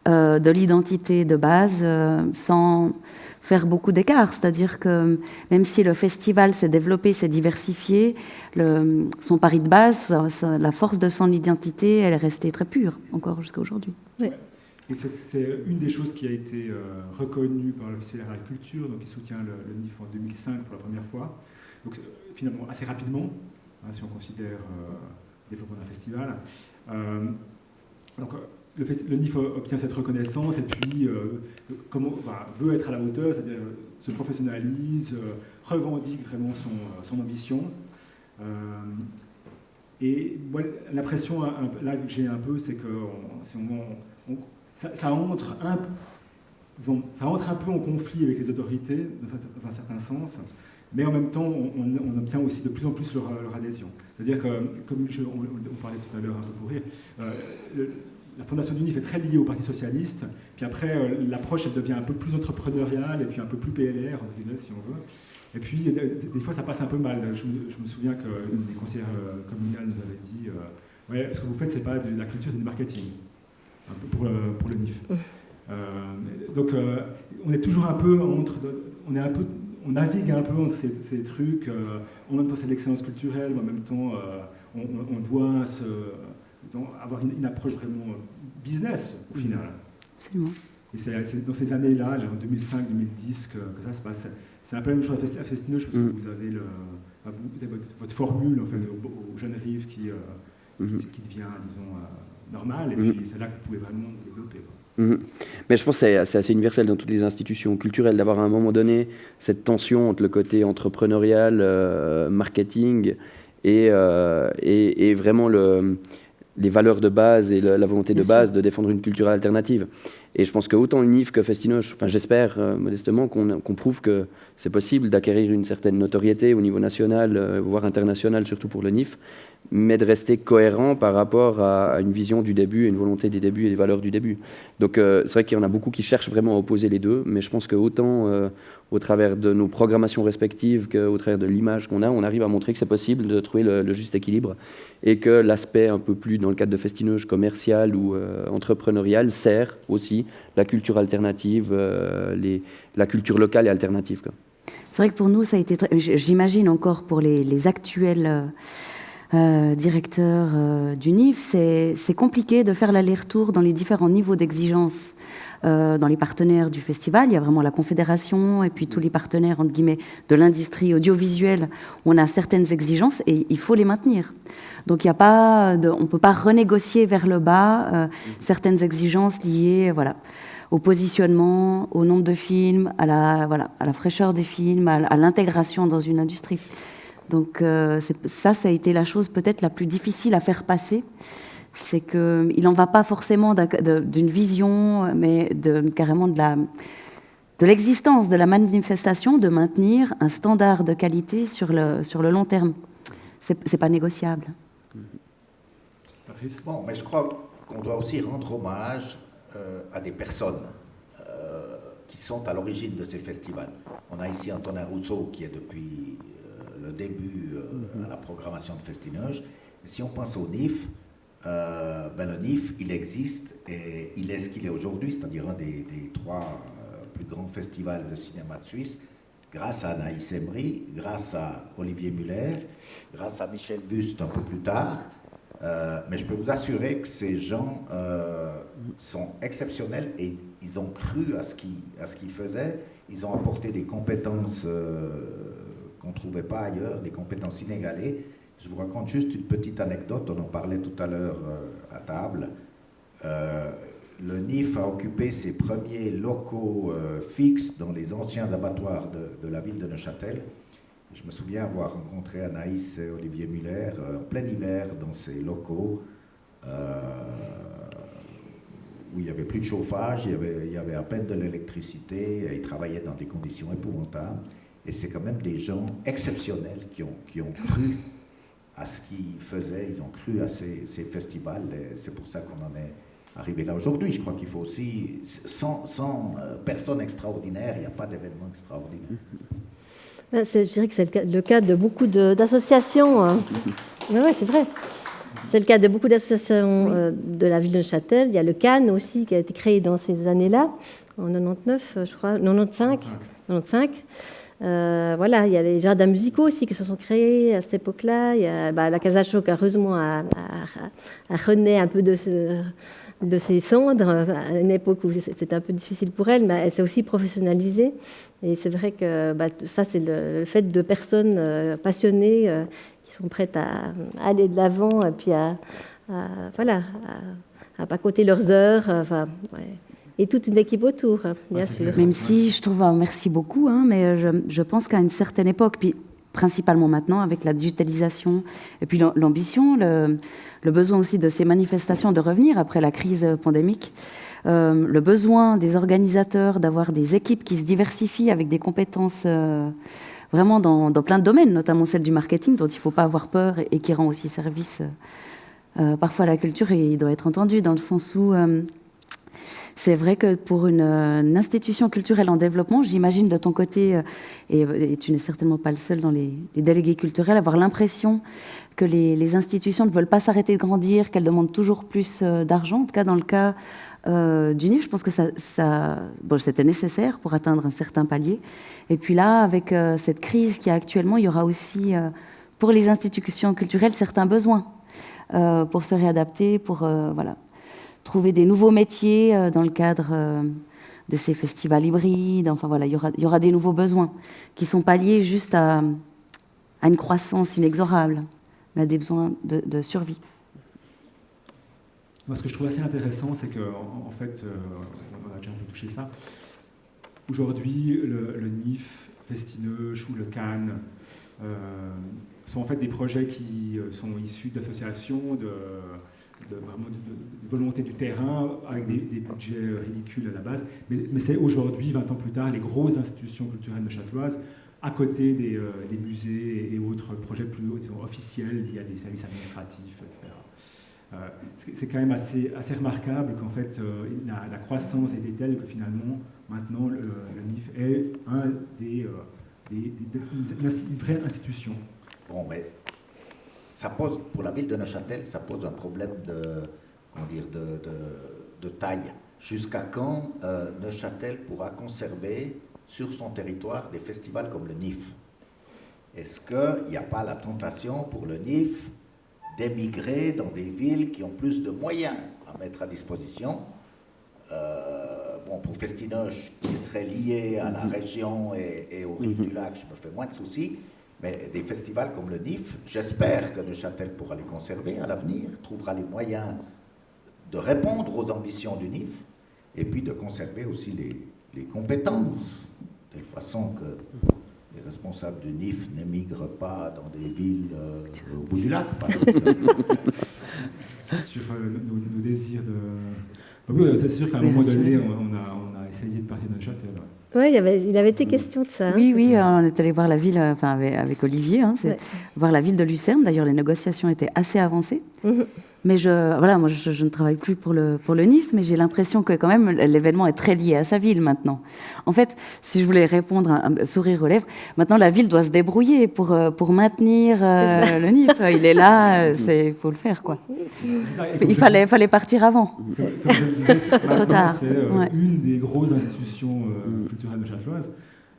de l'identité de base sans faire beaucoup d'écart, c'est-à-dire que même si le festival s'est développé, s'est diversifié, son pari de base, la force de son identité, elle est restée très pure, encore jusqu'à aujourd'hui. Oui. Et c'est une des choses qui a été reconnue par l'Office fédéral de culture, donc qui soutient le NIF en 2005 pour la première fois. Donc finalement assez rapidement, si on considère le développement d'un festival. Donc le NIF obtient cette reconnaissance et puis veut être à la hauteur, c'est-à-dire se professionnalise, revendique vraiment son ambition. Et moi, l'impression là que j'ai un peu, c'est que ça entre un peu en conflit avec les autorités, dans un certain sens, mais en même temps, on obtient aussi de plus en plus leur adhésion. C'est-à-dire que, comme on parlait tout à l'heure un peu pour rire, la fondation du NIF est très liée au Parti socialiste, puis après, l'approche, elle devient un peu plus entrepreneuriale, et puis un peu plus PLR, si on veut. Et puis, des fois, ça passe un peu mal. Je me souviens qu'une des conseillères communales nous avait dit ouais, ce que vous faites, c'est pas de la culture, c'est du marketing. Un peu pour le NIF. Donc, on est toujours un peu on navigue un peu entre ces trucs. En même temps, c'est l'excellence culturelle, mais en même temps, on doit avoir une approche vraiment business, au final. Absolument. Et c'est dans ces années-là, genre 2005-2010, que ça se passe. C'est un peu la même chose à Festinoche, parce que vous avez, votre formule, en fait, au jeune rive qui devient, disons, normale, et puis c'est là que vous pouvez vraiment vous développer. Mais je pense que c'est assez universel dans toutes les institutions culturelles d'avoir à un moment donné cette tension entre le côté entrepreneurial, marketing et vraiment les valeurs de base et la volonté de base de défendre une culture alternative. Et je pense que autant UNIF que Festinoche, enfin j'espère modestement qu'on prouve que c'est possible d'acquérir une certaine notoriété au niveau national, voire international, surtout pour le NIF, mais de rester cohérent par rapport à une vision du début, une volonté des débuts et des valeurs du début. Donc c'est vrai qu'il y en a beaucoup qui cherchent vraiment à opposer les deux, mais je pense que autant au travers de nos programmations respectives qu'au travers de l'image qu'on a, on arrive à montrer que c'est possible de trouver le juste équilibre et que l'aspect un peu plus, dans le cadre de Festinoche, commercial ou entrepreneurial, sert aussi la culture alternative, la culture locale et alternative, quoi. C'est vrai que pour nous, ça a été j'imagine encore pour les actuels directeurs du NIF, c'est compliqué de faire l'aller-retour dans les différents niveaux d'exigence dans les partenaires du festival. Il y a vraiment la Confédération et puis tous les partenaires, entre guillemets, de l'industrie audiovisuelle. On a certaines exigences et il faut les maintenir. Donc il y a pas on ne peut pas renégocier vers le bas certaines exigences liées au positionnement, au nombre de films, à la fraîcheur des films, à l'intégration dans une industrie. Donc ça a été la chose peut-être la plus difficile à faire passer. C'est qu'il n'en va pas forcément d'une vision, mais carrément de l'existence de la manifestation, de maintenir un standard de qualité sur le long terme. C'est pas négociable. Patrice ? Bon, mais je crois qu'on doit aussi rendre hommage à des personnes qui sont à l'origine de ces festivals. On a ici Antonin Rousseau qui est depuis le début à la programmation de Festinoche. Et si on pense au NIF, le NIF, il existe et il est ce qu'il est aujourd'hui, c'est-à-dire un des trois plus grands festivals de cinéma de Suisse, grâce à Anaïs Emery, grâce à Olivier Muller, grâce à Michel Wüst un peu plus tard. Mais je peux vous assurer que ces gens sont exceptionnels et ils ont cru à ce qu'ils faisaient. Ils ont apporté des compétences qu'on ne trouvait pas ailleurs, des compétences inégalées. Je vous raconte juste une petite anecdote, on en parlait tout à l'heure à table. Le NIF a occupé ses premiers locaux fixes dans les anciens abattoirs de la ville de Neuchâtel. Je me souviens avoir rencontré Anaïs et Olivier Muller en plein hiver dans ces locaux où il n'y avait plus de chauffage, il y avait à peine de l'électricité, et ils travaillaient dans des conditions épouvantables. Et c'est quand même des gens exceptionnels qui ont cru à ce qu'ils faisaient, ils ont cru à ces festivals, et c'est pour ça qu'on en est arrivé là aujourd'hui. Je crois qu'il faut aussi, sans personnes extraordinaires, il n'y a pas d'événement extraordinaire. Je dirais que c'est le cas de beaucoup d'associations. Oui, c'est vrai. C'est le cas de beaucoup d'associations de la ville de Neuchâtel. Il y a le Cannes aussi qui a été créé dans ces années-là, en 99, je crois, 95. Voilà, il y a les jardins musicaux aussi qui se sont créés à cette époque-là. Il y a la Casa Choc, heureusement, a rené un peu de ses cendres à une époque où c'était un peu difficile pour elle, mais elle s'est aussi professionnalisée. Et c'est vrai que ça, c'est le fait de personnes passionnées qui sont prêtes à aller de l'avant et puis à pas compter leurs heures. Et toute une équipe autour, bien sûr. Même si je trouve, merci beaucoup, mais je pense qu'à une certaine époque, puis principalement maintenant avec la digitalisation et puis l'ambition, le besoin aussi de ces manifestations de revenir après la crise pandémique, le besoin des organisateurs d'avoir des équipes qui se diversifient avec des compétences vraiment dans plein de domaines, notamment celle du marketing dont il ne faut pas avoir peur et qui rend aussi service parfois à la culture, et il doit être entendu dans le sens où c'est vrai que pour une institution culturelle en développement, j'imagine de ton côté, et tu n'es certainement pas le seul dans les délégués culturels, avoir l'impression que les institutions ne veulent pas s'arrêter de grandir, qu'elles demandent toujours plus d'argent. En tout cas, dans le cas du NIF. Je pense que bon, c'était nécessaire pour atteindre un certain palier. Et puis là, avec cette crise qu'il y a actuellement, il y aura aussi, pour les institutions culturelles, certains besoins pour se réadapter, pour voilà, trouver des nouveaux métiers dans le cadre de ces festivals hybrides. Enfin voilà, il y aura des nouveaux besoins qui sont pas liés juste à une croissance inexorable, mais à des besoins de survie. Moi, ce que je trouve assez intéressant, c'est qu'en fait, on a déjà un peu touché ça. Aujourd'hui, le NIF, Festinoche ou le Cannes sont en fait des projets qui sont issus d'associations, de volonté du terrain, avec des budgets ridicules à la base. Mais c'est aujourd'hui, 20 ans plus tard, les grosses institutions culturelles neuchâteloises, à côté des musées et autres projets plus officiels liés à des services administratifs, etc. C'est quand même assez remarquable qu'en fait la croissance était telle que finalement maintenant le NIF est une vraie institution. Bon, mais ça pose, pour la ville de Neuchâtel, ça pose un problème de taille. Jusqu'à quand Neuchâtel pourra conserver sur son territoire des festivals comme le NIF? Est-ce qu'il n'y a pas la tentation pour le NIF d'émigrer dans des villes qui ont plus de moyens à mettre à disposition? Bon, pour Festinoche, qui est très lié à la région et aux rives du lac, je me fais moins de soucis, mais des festivals comme le NIF, j'espère que Neuchâtel pourra les conserver à l'avenir, trouvera les moyens de répondre aux ambitions du NIF, et puis de conserver aussi les compétences, de telle façon que les responsables du NIF n'émigrent pas dans des villes au bout du lac, par exemple. Sur nos désirs de... Oui, c'est sûr qu'à un moment donné, on a essayé de partir de Neuchâtel. Oui, il avait été question de ça. Oui, on est allé voir la ville, enfin avec Olivier, voir la ville de Lucerne. D'ailleurs, les négociations étaient assez avancées. Mais moi, je ne travaille plus pour le NIF, mais j'ai l'impression que quand même l'événement est très lié à sa ville maintenant. En fait, si je voulais répondre un sourire aux lèvres, maintenant la ville doit se débrouiller pour maintenir le NIF. Il est là, il faut le faire, quoi. Il fallait partir avant. Comme je le disais, trop tard. C'est une des grosses institutions culturelles neuchâteloises.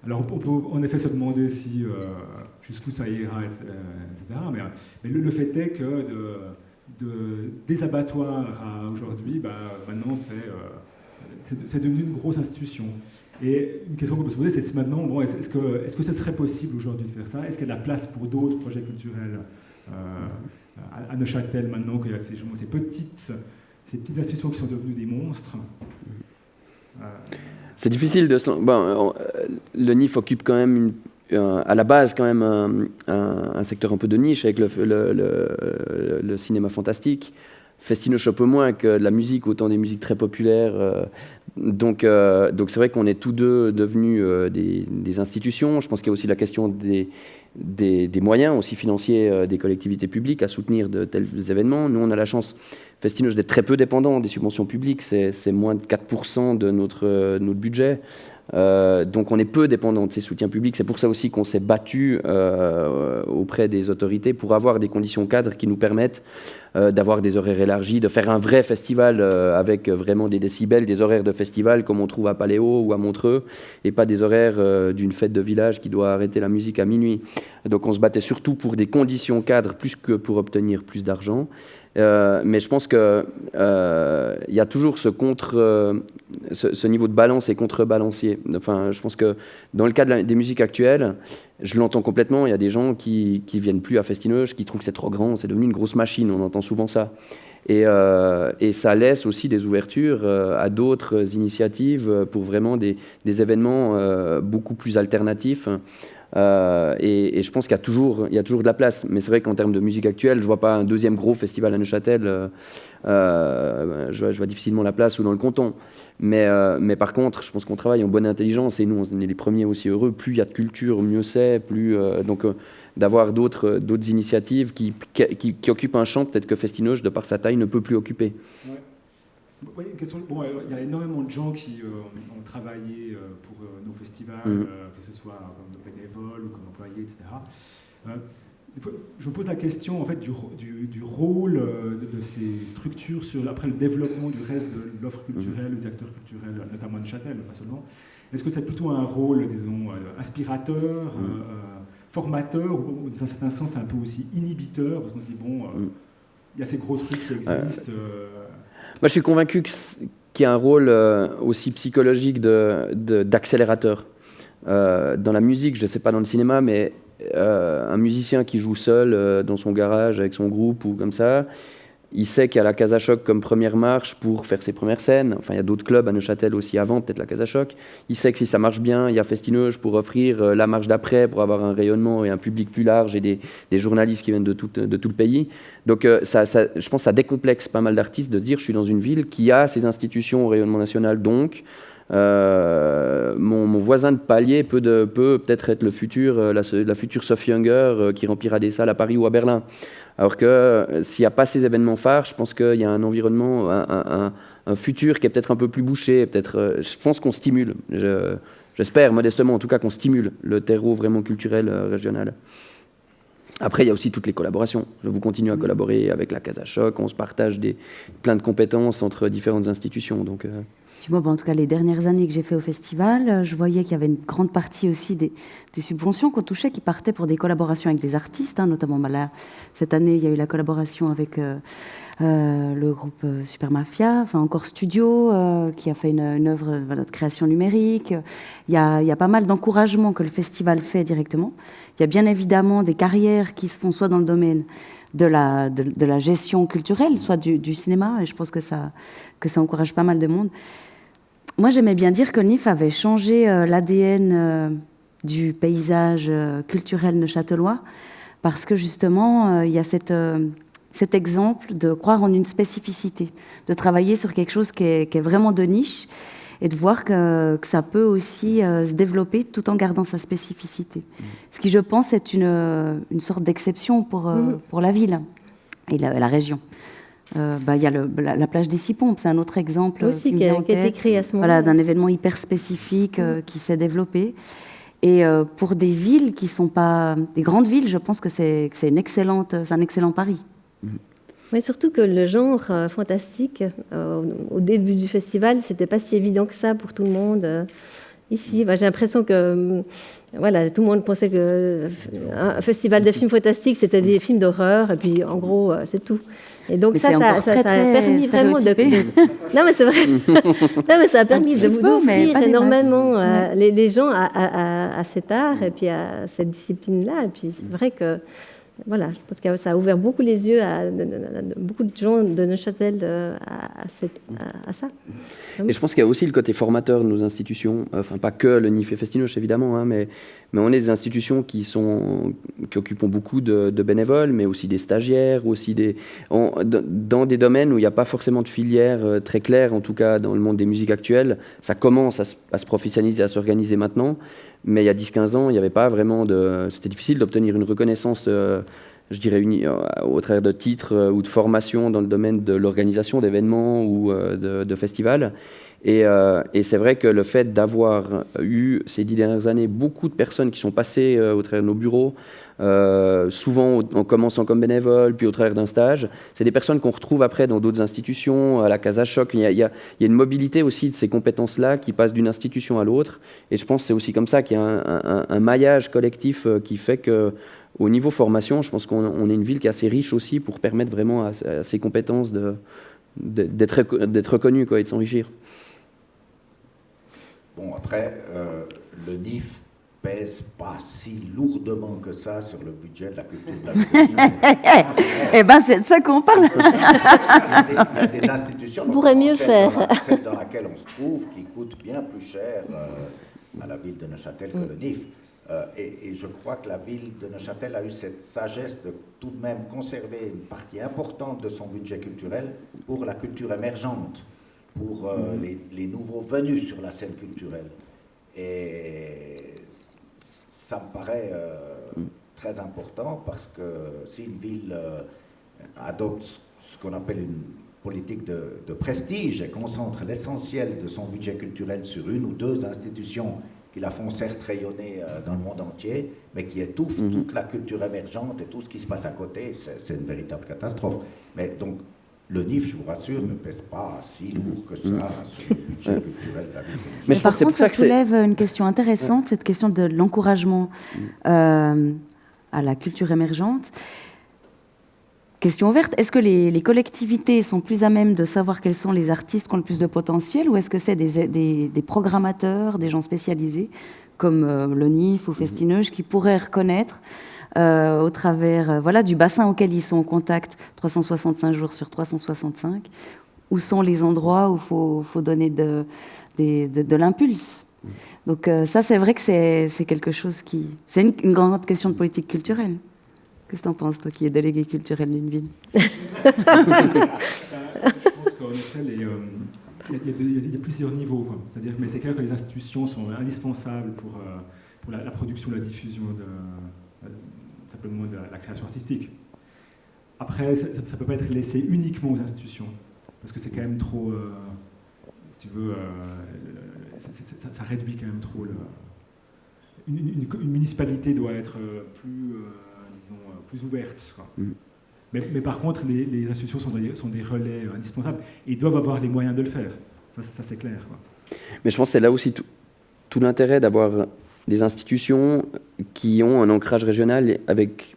Alors on peut en effet se demander si jusqu'où ça ira, etc. Mais le fait est que des abattoirs à aujourd'hui, maintenant c'est devenu une grosse institution. Et une question qu'on peut se poser, c'est maintenant, bon, est-ce que ce serait possible aujourd'hui de faire ça? Est-ce qu'il y a de la place pour d'autres projets culturels à Neuchâtel maintenant qu'il y a ces petites institutions qui sont devenues des monstres? C'est difficile de se... le NIF occupe quand même à la base quand même un secteur un peu de niche avec le cinéma fantastique. Festinoche un peu moins que la musique, autant des musiques très populaires. Donc c'est vrai qu'on est tous deux devenus des institutions. Je pense qu'il y a aussi la question des moyens aussi financiers des collectivités publiques à soutenir de tels événements. Nous, on a la chance, Festinoche, d'être très peu dépendant des subventions publiques. C'est moins de 4% de notre budget. Donc on est peu dépendant de ces soutiens publics. C'est pour ça aussi qu'on s'est battu auprès des autorités pour avoir des conditions cadres qui nous permettent d'avoir des horaires élargis, de faire un vrai festival avec vraiment des décibels, des horaires de festival comme on trouve à Paléo ou à Montreux, et pas des horaires d'une fête de village qui doit arrêter la musique à minuit. Donc on se battait surtout pour des conditions cadres plus que pour obtenir plus d'argent. Mais je pense qu'il y a toujours ce niveau de balance et contrebalancier. Enfin, je pense que dans le cas des musiques actuelles, je l'entends complètement. Il y a des gens qui viennent plus à Festinoche, qui trouvent que c'est trop grand, c'est devenu une grosse machine. On entend souvent ça. Et ça laisse aussi des ouvertures à d'autres initiatives pour vraiment des événements beaucoup plus alternatifs. Et je pense qu'il y a toujours de la place. Mais c'est vrai qu'en termes de musique actuelle, je ne vois pas un deuxième gros festival à Neuchâtel. Je vois difficilement la place ou dans le canton. Mais par contre, je pense qu'on travaille en bonne intelligence et nous, on est les premiers aussi heureux. Plus il y a de culture, mieux c'est. Donc d'avoir d'autres initiatives qui occupent un champ, peut-être que Festinoche, de par sa taille, ne peut plus occuper. Ouais. Oui, une question. Bon, il y a énormément de gens qui ont travaillé pour nos festivals, que ce soit comme bénévoles ou comme employés, etc. je me pose la question en fait, du rôle de ces structures après le développement du reste de l'offre culturelle, des acteurs culturels, notamment Neuchâtel, pas seulement. Est-ce que c'est plutôt un rôle, disons, inspirateur, formateur, ou dans un certain sens un peu aussi inhibiteur, parce qu'on se dit, bon, il y a ces gros trucs qui existent. Moi, je suis convaincu qu'il y a un rôle aussi psychologique d'accélérateur. Dans la musique, je ne sais pas dans le cinéma, mais un musicien qui joue seul dans son garage avec son groupe ou comme ça, il sait qu'il y a la Casa Choc comme première marche pour faire ses premières scènes. Enfin, il y a d'autres clubs à Neuchâtel aussi avant, peut-être la Casa Choc. Il sait que si ça marche bien, il y a Festinoche pour offrir la marche d'après, pour avoir un rayonnement et un public plus large et des journalistes qui viennent de tout le pays. Donc je pense que ça décomplexe pas mal d'artistes de se dire je suis dans une ville qui a ses institutions au rayonnement national, donc mon voisin de palier peut peut-être être la future Sophie Hunger qui remplira des salles à Paris ou à Berlin. Alors que s'il n'y a pas ces événements phares, je pense qu'il y a un environnement, un futur qui est peut-être un peu plus bouché. Je pense qu'on stimule, j'espère modestement en tout cas qu'on stimule le terreau vraiment culturel régional. Après, il y a aussi toutes les collaborations. Vous continuez à collaborer avec la Casa Choc, on se partage plein de compétences entre différentes institutions. Donc, Moi, en tout cas, les dernières années que j'ai fait au festival, je voyais qu'il y avait une grande partie aussi des subventions qu'on touchait qui partaient pour des collaborations avec des artistes, notamment là, cette année, il y a eu la collaboration avec le groupe Super Mafia, enfin encore Studio, qui a fait une œuvre de création numérique. Il y a pas mal d'encouragements que le festival fait directement. Il y a bien évidemment des carrières qui se font soit dans le domaine de la gestion culturelle, soit du cinéma, et je pense que ça encourage pas mal de monde. Moi, j'aimais bien dire que le NIF avait changé l'ADN du paysage culturel neuchâtelois, parce que justement, il y a cet exemple de croire en une spécificité, de travailler sur quelque chose qui est vraiment de niche, et de voir que ça peut aussi se développer tout en gardant sa spécificité. Ce qui, je pense, est une sorte d'exception pour la ville et la région. Il y a la plage des Six Pompes, c'est un autre exemple aussi qui a été créé à ce moment-là. Voilà, d'un événement hyper spécifique qui s'est développé. Et pour des villes qui ne sont pas des grandes villes, je pense que c'est un excellent pari. Mais surtout que le genre fantastique, au début du festival, c'était pas si évident que ça pour tout le monde. Ici, j'ai l'impression que tout le monde pensait qu'un festival de films fantastiques, c'était des films d'horreur, et puis en gros, c'est tout. Et donc ça a permis vraiment Non, mais c'est vrai. Non, mais ça a permis d'ouvrir énormément les gens à cet art et puis à cette discipline-là. Et puis c'est vrai que je pense que ça a ouvert beaucoup les yeux à beaucoup de gens de Neuchâtel à ça. Et je pense qu'il y a aussi le côté formateur de nos institutions, enfin pas que le NIF et Festinoche évidemment, mais on est des institutions qui occupent beaucoup de bénévoles, mais aussi des stagiaires, aussi dans des domaines où il n'y a pas forcément de filière très claire, en tout cas dans le monde des musiques actuelles. Ça commence à se professionnaliser, à s'organiser maintenant. Mais il y a 10-15 ans, il n'y avait pas vraiment c'était difficile d'obtenir une reconnaissance, je dirais, au travers de titres ou de formations dans le domaine de l'organisation d'événements ou de festivals. Et c'est vrai que le fait d'avoir eu ces 10 dernières années beaucoup de personnes qui sont passées au travers de nos bureaux, souvent en commençant comme bénévole, puis au travers d'un stage, c'est des personnes qu'on retrouve après dans d'autres institutions, à la Casa Choc. Il y a une mobilité aussi de ces compétences-là qui passent d'une institution à l'autre. Et je pense que c'est aussi comme ça qu'il y a un maillage collectif qui fait qu'au niveau formation, je pense qu'on est une ville qui est assez riche aussi pour permettre vraiment à ces compétences d'être reconnues et de s'enrichir. Bon, après, le NIF pèse pas si lourdement que ça sur le budget de la culture de la région. C'est de ça qu'on parle. Il y a des institutions, on pourrait mieux faire. Celle dans laquelle on se trouve, qui coûte bien plus cher à la ville de Neuchâtel que le NIF. Et je crois que la ville de Neuchâtel a eu cette sagesse de tout de même conserver une partie importante de son budget culturel pour la culture émergente, pour les nouveaux venus sur la scène culturelle. Et ça me paraît très important parce que si une ville adopte ce qu'on appelle une politique de prestige et concentre l'essentiel de son budget culturel sur une ou deux institutions qui la font certes rayonner dans le monde entier, mais qui étouffe toute la culture émergente et tout ce qui se passe à côté. C'est une véritable catastrophe. Mais donc, le NIF, je vous rassure, ne pèse pas si lourd que ça sur le budget culturel de la ville. Mais par contre, ça soulève une question intéressante, cette question de l'encouragement à la culture émergente. Question ouverte, est-ce que les collectivités sont plus à même de savoir quels sont les artistes qui ont le plus de potentiel, ou est-ce que c'est des programmateurs, des gens spécialisés, comme le NIF ou Festineuge, qui pourraient reconnaître au travers du bassin auquel ils sont en contact 365 jours sur 365, où sont les endroits où il faut donner de l'impulse. Donc ça, c'est vrai que c'est quelque chose qui... C'est une grande question de politique culturelle. Qu'est-ce que tu en penses, toi, qui es délégué culturel d'une ville? Je pense qu'en effet, il y a plusieurs niveaux. C'est-à-dire, mais c'est clair que les institutions sont indispensables pour la production, la diffusion simplement de la création artistique. Après, ça ne peut pas être laissé uniquement aux institutions, parce que c'est quand même trop, si tu veux, ça réduit quand même trop. Une municipalité doit être plus ouverte. Mais par contre, les institutions sont des relais indispensables et doivent avoir les moyens de le faire. Ça c'est clair. Mais je pense que c'est là aussi tout l'intérêt d'avoir des institutions qui ont un ancrage régional avec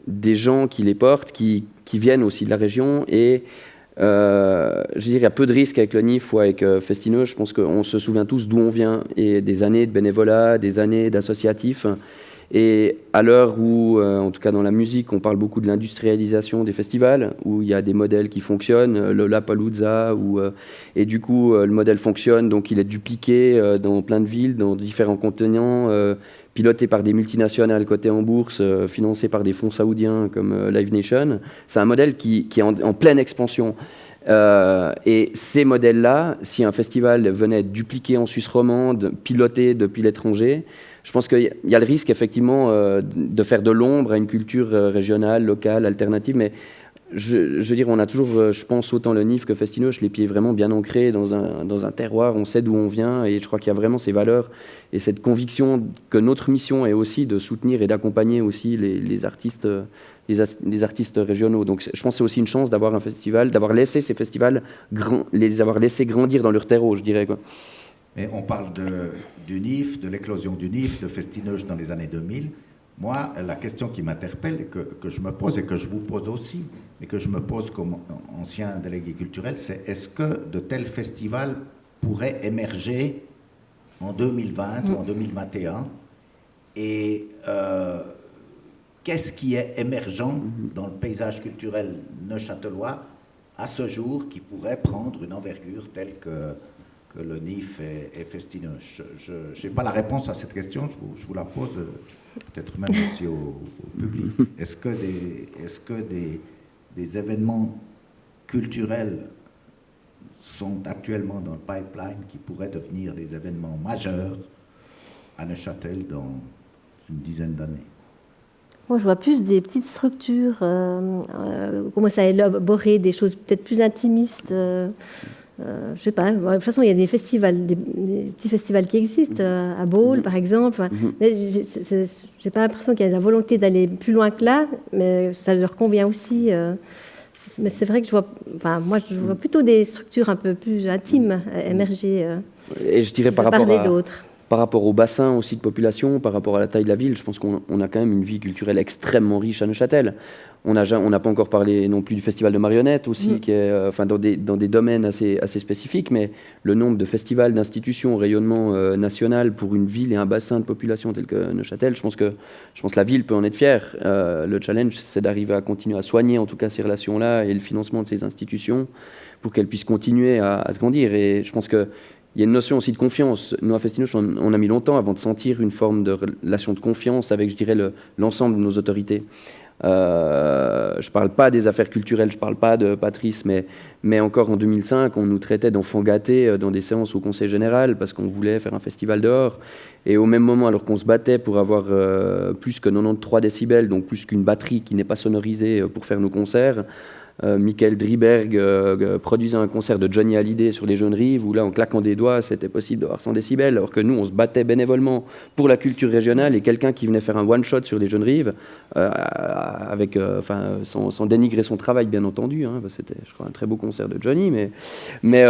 des gens qui les portent, qui viennent aussi de la région. Et je dirais, il y a peu de risques avec le NIF ou avec Festineuge. Je pense qu'on se souvient tous d'où on vient, et des années de bénévolat, des années d'associatifs. Et à l'heure où, en tout cas dans la musique, on parle beaucoup de l'industrialisation des festivals, où il y a des modèles qui fonctionnent, Lollapalooza, et du coup le modèle fonctionne, donc il est dupliqué dans plein de villes, dans différents continents, piloté par des multinationales cotées en bourse, financé par des fonds saoudiens comme Live Nation. C'est un modèle qui est en pleine expansion. Et ces modèles-là, si un festival venait être dupliqué en Suisse romande, piloté depuis l'étranger, je pense qu'il y a le risque, effectivement, de faire de l'ombre à une culture régionale, locale, alternative. Mais je veux dire, on a toujours, je pense, autant le NIF que Festineuge, les pieds vraiment bien ancrés dans un terroir. On sait d'où on vient, et je crois qu'il y a vraiment ces valeurs et cette conviction que notre mission est aussi de soutenir et d'accompagner aussi les artistes régionaux. Donc je pense que c'est aussi une chance d'avoir un festival, d'avoir laissé ces festivals les avoir laissés grandir dans leur terreau, je dirais, quoi. Mais on parle du NIF, de l'éclosion du NIF, de Festineuge dans les années 2000. Moi, la question qui m'interpelle, que je me pose et que je vous pose aussi, mais que je me pose comme ancien délégué culturel, c'est est-ce que de tels festivals pourraient émerger en 2020 ou en 2021? Et qu'est-ce qui est émergent dans le paysage culturel neuchâtelois à ce jour qui pourrait prendre une envergure telle que le NIF et Festineuge? Je n'ai pas la réponse à cette question, je vous la pose peut-être même aussi au public. Est-ce que des événements culturels sont actuellement dans le pipeline qui pourraient devenir des événements majeurs à Neuchâtel dans une dizaine d'années? Moi, je vois plus des petites structures, commencer à élaborer des choses peut-être plus intimistes. Je sais pas, de toute façon, il y a des festivals, des petits festivals qui existent, à Baule, par exemple. Mais j'ai pas l'impression qu'il y a la volonté d'aller plus loin que là, mais ça leur convient aussi. Mais c'est vrai que je vois plutôt des structures un peu plus intimes émerger. Et je dirais par rapport au bassin aussi de population, par rapport à la taille de la ville, je pense qu'on a quand même une vie culturelle extrêmement riche à Neuchâtel. On n'a pas encore parlé non plus du festival de marionnettes aussi, qui est dans des domaines assez spécifiques, mais le nombre de festivals, d'institutions, rayonnement national pour une ville et un bassin de population tel que Neuchâtel, je pense que la ville peut en être fière. Le challenge, c'est d'arriver à continuer à soigner en tout cas ces relations-là et le financement de ces institutions pour qu'elles puissent continuer à se grandir. Et je pense qu'il y a une notion aussi de confiance. Nous, à Festineuge, on a mis longtemps avant de sentir une forme de relation de confiance avec, je dirais, l'ensemble de nos autorités. Je ne parle pas des affaires culturelles, je ne parle pas de Patrice, mais encore en 2005, on nous traitait d'enfants gâtés dans des séances au Conseil général parce qu'on voulait faire un festival dehors. Et au même moment, alors qu'on se battait pour avoir plus que 93 décibels, donc plus qu'une batterie qui n'est pas sonorisée pour faire nos concerts, Michael Driberg produisait un concert de Johnny Hallyday sur les Jeunes Rives, où là, en claquant des doigts, c'était possible d'avoir 100 décibels, alors que nous, on se battait bénévolement pour la culture régionale, et quelqu'un qui venait faire un one-shot sur les Jeunes Rives, sans dénigrer son travail, bien entendu, hein, c'était, je crois, un très beau concert de Johnny, mais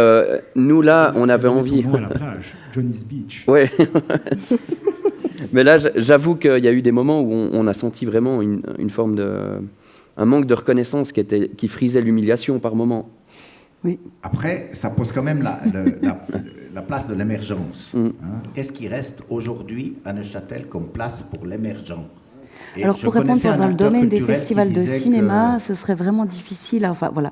nous, là, on avait envie... À la plage, Johnny's Beach. Ouais. Mais là, j'avoue qu'il y a eu des moments où on a senti vraiment une forme de... un manque de reconnaissance qui frisait l'humiliation par moment. Oui. Après, ça pose quand même la place de l'émergence. Hein. Qu'est-ce qui reste aujourd'hui à Neuchâtel comme place pour l'émergent? Alors, pour répondre dans le domaine des festivals de cinéma, ce serait vraiment difficile. Enfin, voilà.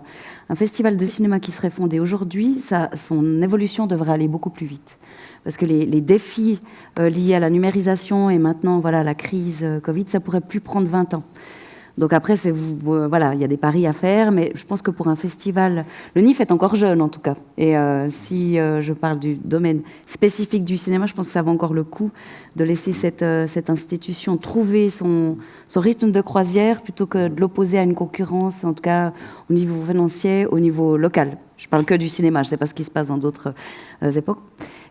Un festival de cinéma qui serait fondé aujourd'hui, son évolution devrait aller beaucoup plus vite. Parce que les défis liés à la numérisation et maintenant, voilà, la crise Covid, ça pourrait plus prendre 20 ans. Donc après, voilà, il y a des paris à faire, mais je pense que pour un festival, le NIF est encore jeune en tout cas. Et si je parle du domaine spécifique du cinéma, je pense que ça vaut encore le coup de laisser cette institution trouver son rythme de croisière plutôt que de l'opposer à une concurrence, en tout cas au niveau financier, au niveau local. Je parle que du cinéma, je ne sais pas ce qui se passe dans d'autres époques.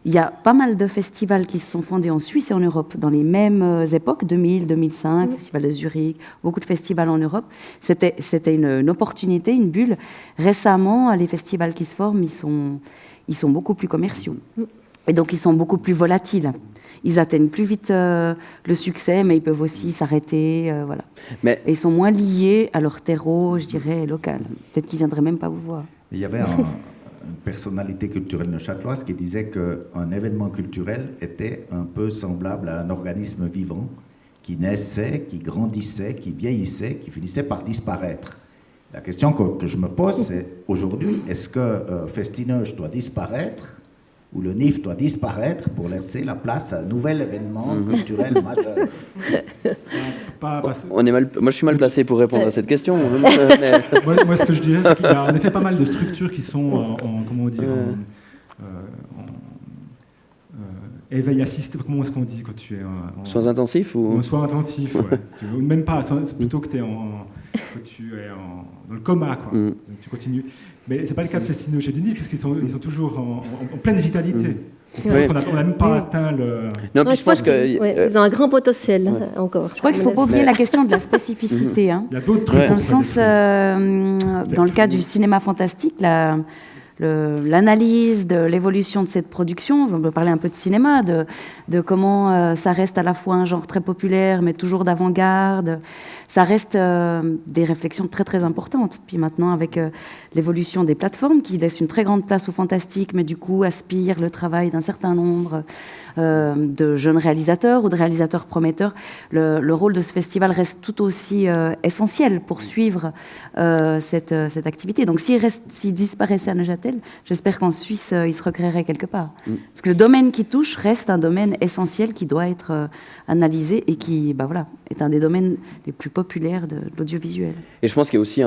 Il y a pas mal de festivals qui se sont fondés en Suisse et en Europe dans les mêmes époques, 2000, 2005, Festival de Zurich, beaucoup de festivals en Europe. C'était une opportunité, une bulle. Récemment, les festivals qui se forment, ils sont beaucoup plus commerciaux. Et donc, ils sont beaucoup plus volatiles. Ils atteignent plus vite le succès, mais ils peuvent aussi s'arrêter. Voilà. Et ils sont moins liés à leur terreau, je dirais, local. Peut-être qu'ils ne viendraient même pas vous voir. Il y avait une personnalité culturelle neuchâteloise qui disait qu'un événement culturel était un peu semblable à un organisme vivant qui naissait, qui grandissait, qui vieillissait, qui finissait par disparaître. La question que je me pose, c'est aujourd'hui, est-ce que Festineuch doit disparaître ou le NIF doit disparaître pour laisser la place à un nouvel événement culturel majeur? Moi, je suis mal placé pour répondre à cette question. Moi, ce que je dirais, c'est qu'il y a en effet pas mal de structures qui sont éveil assisté. Comment est-ce qu'on dit quand tu es soins intensifs ou soins intensifs, ouais. Ou même pas, plutôt que tu es dans le coma, quoi. Donc, tu continues. Mais c'est pas le cas de Festineuch et du NIF, puisqu'ils sont toujours en pleine vitalité. On n'a même pas atteint le... Non, je pense qu'ils ont un grand potentiel encore. Je crois qu'il ne faut pas oublier la question de la spécificité. Hein. Il y a d'autres trucs. Dans le sens, dans le cas du cinéma fantastique, l'analyse de l'évolution de cette production, on peut parler un peu de cinéma, de comment ça reste à la fois un genre très populaire, mais toujours d'avant-garde. Ça reste des réflexions très très importantes. Puis maintenant, avec l'évolution des plateformes qui laissent une très grande place au fantastique, mais du coup aspirent le travail d'un certain nombre de jeunes réalisateurs ou de réalisateurs prometteurs, le rôle de ce festival reste tout aussi essentiel pour suivre cette activité. Donc s'il disparaissait à Neuchâtel, j'espère qu'en Suisse, il se recréerait quelque part. Parce que le domaine qui touche reste un domaine essentiel qui doit être analysé et qui est un des domaines les plus populaires de l'audiovisuel. Et je pense qu'il y a aussi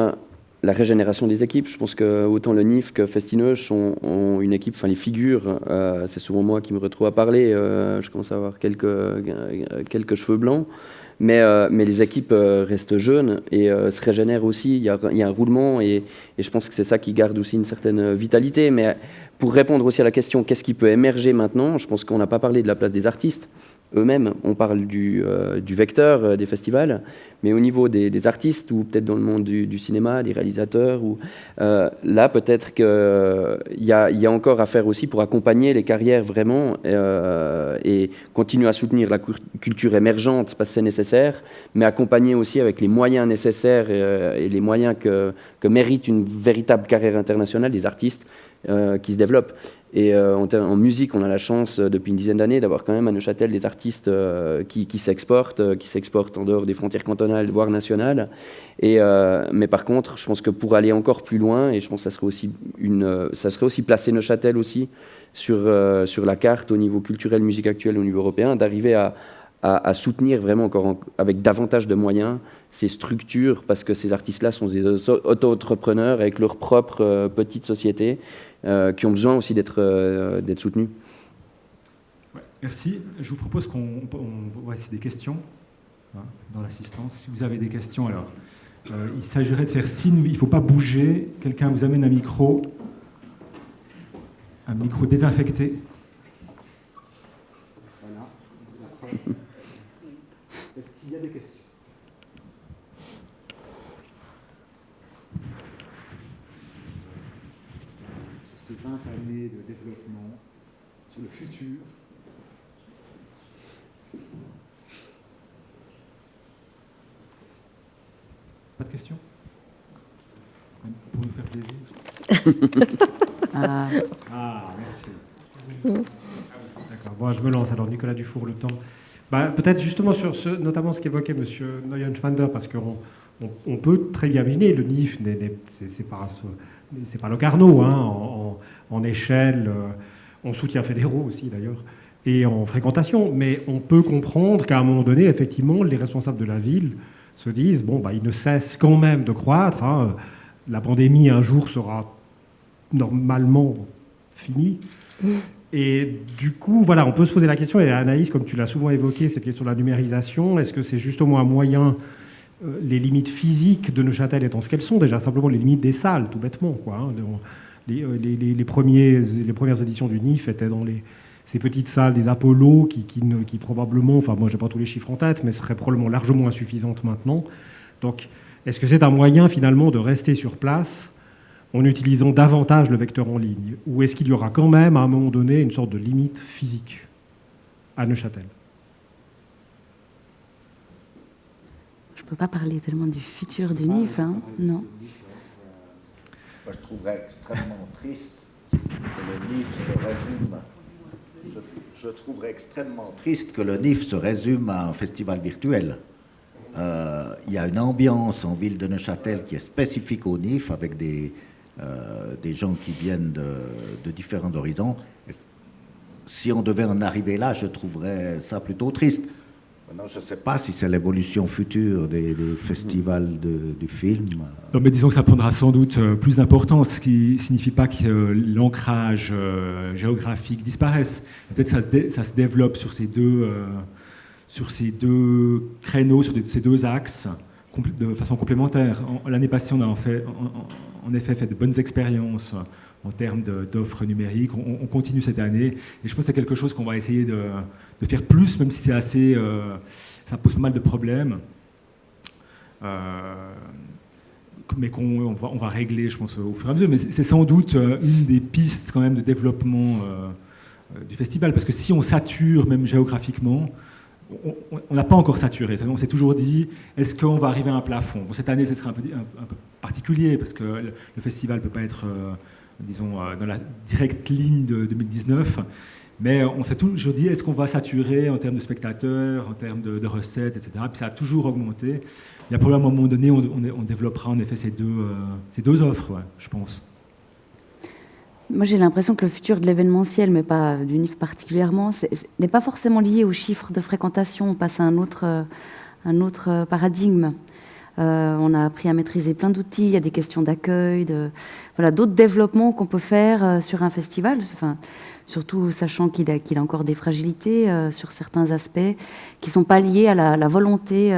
la régénération des équipes. Je pense que autant le NIF que Festineuch ont une équipe, enfin les figures, c'est souvent moi qui me retrouve à parler, je commence à avoir quelques cheveux blancs, mais les équipes restent jeunes et se régénèrent aussi, il y a un roulement et je pense que c'est ça qui garde aussi une certaine vitalité. Mais pour répondre aussi à la question, qu'est-ce qui peut émerger maintenant, je pense qu'on n'a pas parlé de la place des artistes eux-mêmes, on parle du vecteur des festivals, mais au niveau des artistes, ou peut-être dans le monde du cinéma, des réalisateurs, là peut-être qu'il y a encore à faire aussi pour accompagner les carrières vraiment et continuer à soutenir la culture émergente parce que c'est nécessaire, mais accompagner aussi avec les moyens nécessaires et les moyens que mérite une véritable carrière internationale des artistes qui se développent. Et en musique, on a la chance depuis une dizaine d'années d'avoir quand même à Neuchâtel des artistes qui s'exportent en dehors des frontières cantonales, voire nationales. Mais par contre, je pense que pour aller encore plus loin, et je pense que ça serait aussi placer Neuchâtel aussi sur la carte au niveau culturel, musique actuelle, au niveau européen, d'arriver à soutenir vraiment encore avec davantage de moyens ces structures, parce que ces artistes-là sont des auto-entrepreneurs avec leur propre petite société, qui ont besoin aussi d'être soutenus. Ouais, merci. Je vous propose qu'on voit ici des questions dans l'assistance. Si vous avez des questions, alors Il s'agirait de faire signe, il ne faut pas bouger. Quelqu'un vous amène un micro désinfecté. Voilà. Est-ce qu'il y a des questions? Sur ces 20 années de développement, sur le futur. Pas de questions? Pour nous faire plaisir. Merci. D'accord. Bon, je me lance. Alors, Nicolas Dufour, le temps. Peut-être justement sur notamment ce qu'évoquait M. Neuenschwander, parce qu'on peut très bien imaginer, le NIF, c'est pas Locarno, hein, en échelle, en soutien fédéraux aussi d'ailleurs, et en fréquentation, mais on peut comprendre qu'à un moment donné, effectivement, les responsables de la ville se disent, ils ne cessent quand même de croître, hein. La pandémie un jour sera normalement finie. Et du coup, voilà, on peut se poser la question, et Anaïs, comme tu l'as souvent évoqué, cette question de la numérisation, est-ce que c'est justement un moyen, les limites physiques de Neuchâtel étant ce qu'elles sont, déjà simplement les limites des salles, tout bêtement, quoi, hein. Les premières éditions du NIF étaient dans ces petites salles des Apollo qui probablement, enfin moi j'ai pas tous les chiffres en tête, mais seraient probablement largement insuffisantes maintenant. Donc, est-ce que c'est un moyen finalement de rester sur place en utilisant davantage le vecteur en ligne? Ou est-ce qu'il y aura quand même, à un moment donné, une sorte de limite physique à Neuchâtel? Je ne peux pas parler tellement du futur du NIF, hein. Non. Moi, je trouverais extrêmement triste que le NIF se résume... Je trouverais extrêmement triste que le NIF se résume à un festival virtuel. Il y a une ambiance en ville de Neuchâtel qui est spécifique au NIF, avec des gens qui viennent de différents horizons. Et si on devait en arriver là, je trouverais ça plutôt triste. Maintenant, je ne sais pas si c'est l'évolution future des festivals du film. Non, mais disons que ça prendra sans doute plus d'importance, ce qui ne signifie pas que l'ancrage géographique disparaisse. Peut-être que ça se développe sur ces deux créneaux, sur ces deux axes, de façon complémentaire. L'année passée, on a en effet fait de bonnes expériences en termes d'offres numériques. On continue cette année. Et je pense que c'est quelque chose qu'on va essayer de faire plus, même si c'est assez... ça pose pas mal de problèmes. Mais on va régler, je pense, au fur et à mesure. Mais c'est sans doute une des pistes quand même de développement du festival. Parce que si on sature, même géographiquement, on n'a pas encore saturé. On s'est toujours dit, est-ce qu'on va arriver à un plafond? Bon, cette année, ce serait un peu particulier, parce que le festival ne peut pas être, disons, dans la directe ligne de 2019. Mais on s'est toujours dit, est-ce qu'on va saturer en termes de spectateurs, en termes de recettes, etc. Puis ça a toujours augmenté. Il y a probablement à un moment donné, on développera en effet ces deux offres, ouais, je pense. Moi, j'ai l'impression que le futur de l'événementiel, mais pas du NIF particulièrement, n'est pas forcément lié aux chiffres de fréquentation. On passe à un autre paradigme. On a appris à maîtriser plein d'outils. Il y a des questions d'accueil, d'autres développements qu'on peut faire sur un festival. Enfin, surtout sachant qu'il a encore des fragilités sur certains aspects qui ne sont pas liés à la volonté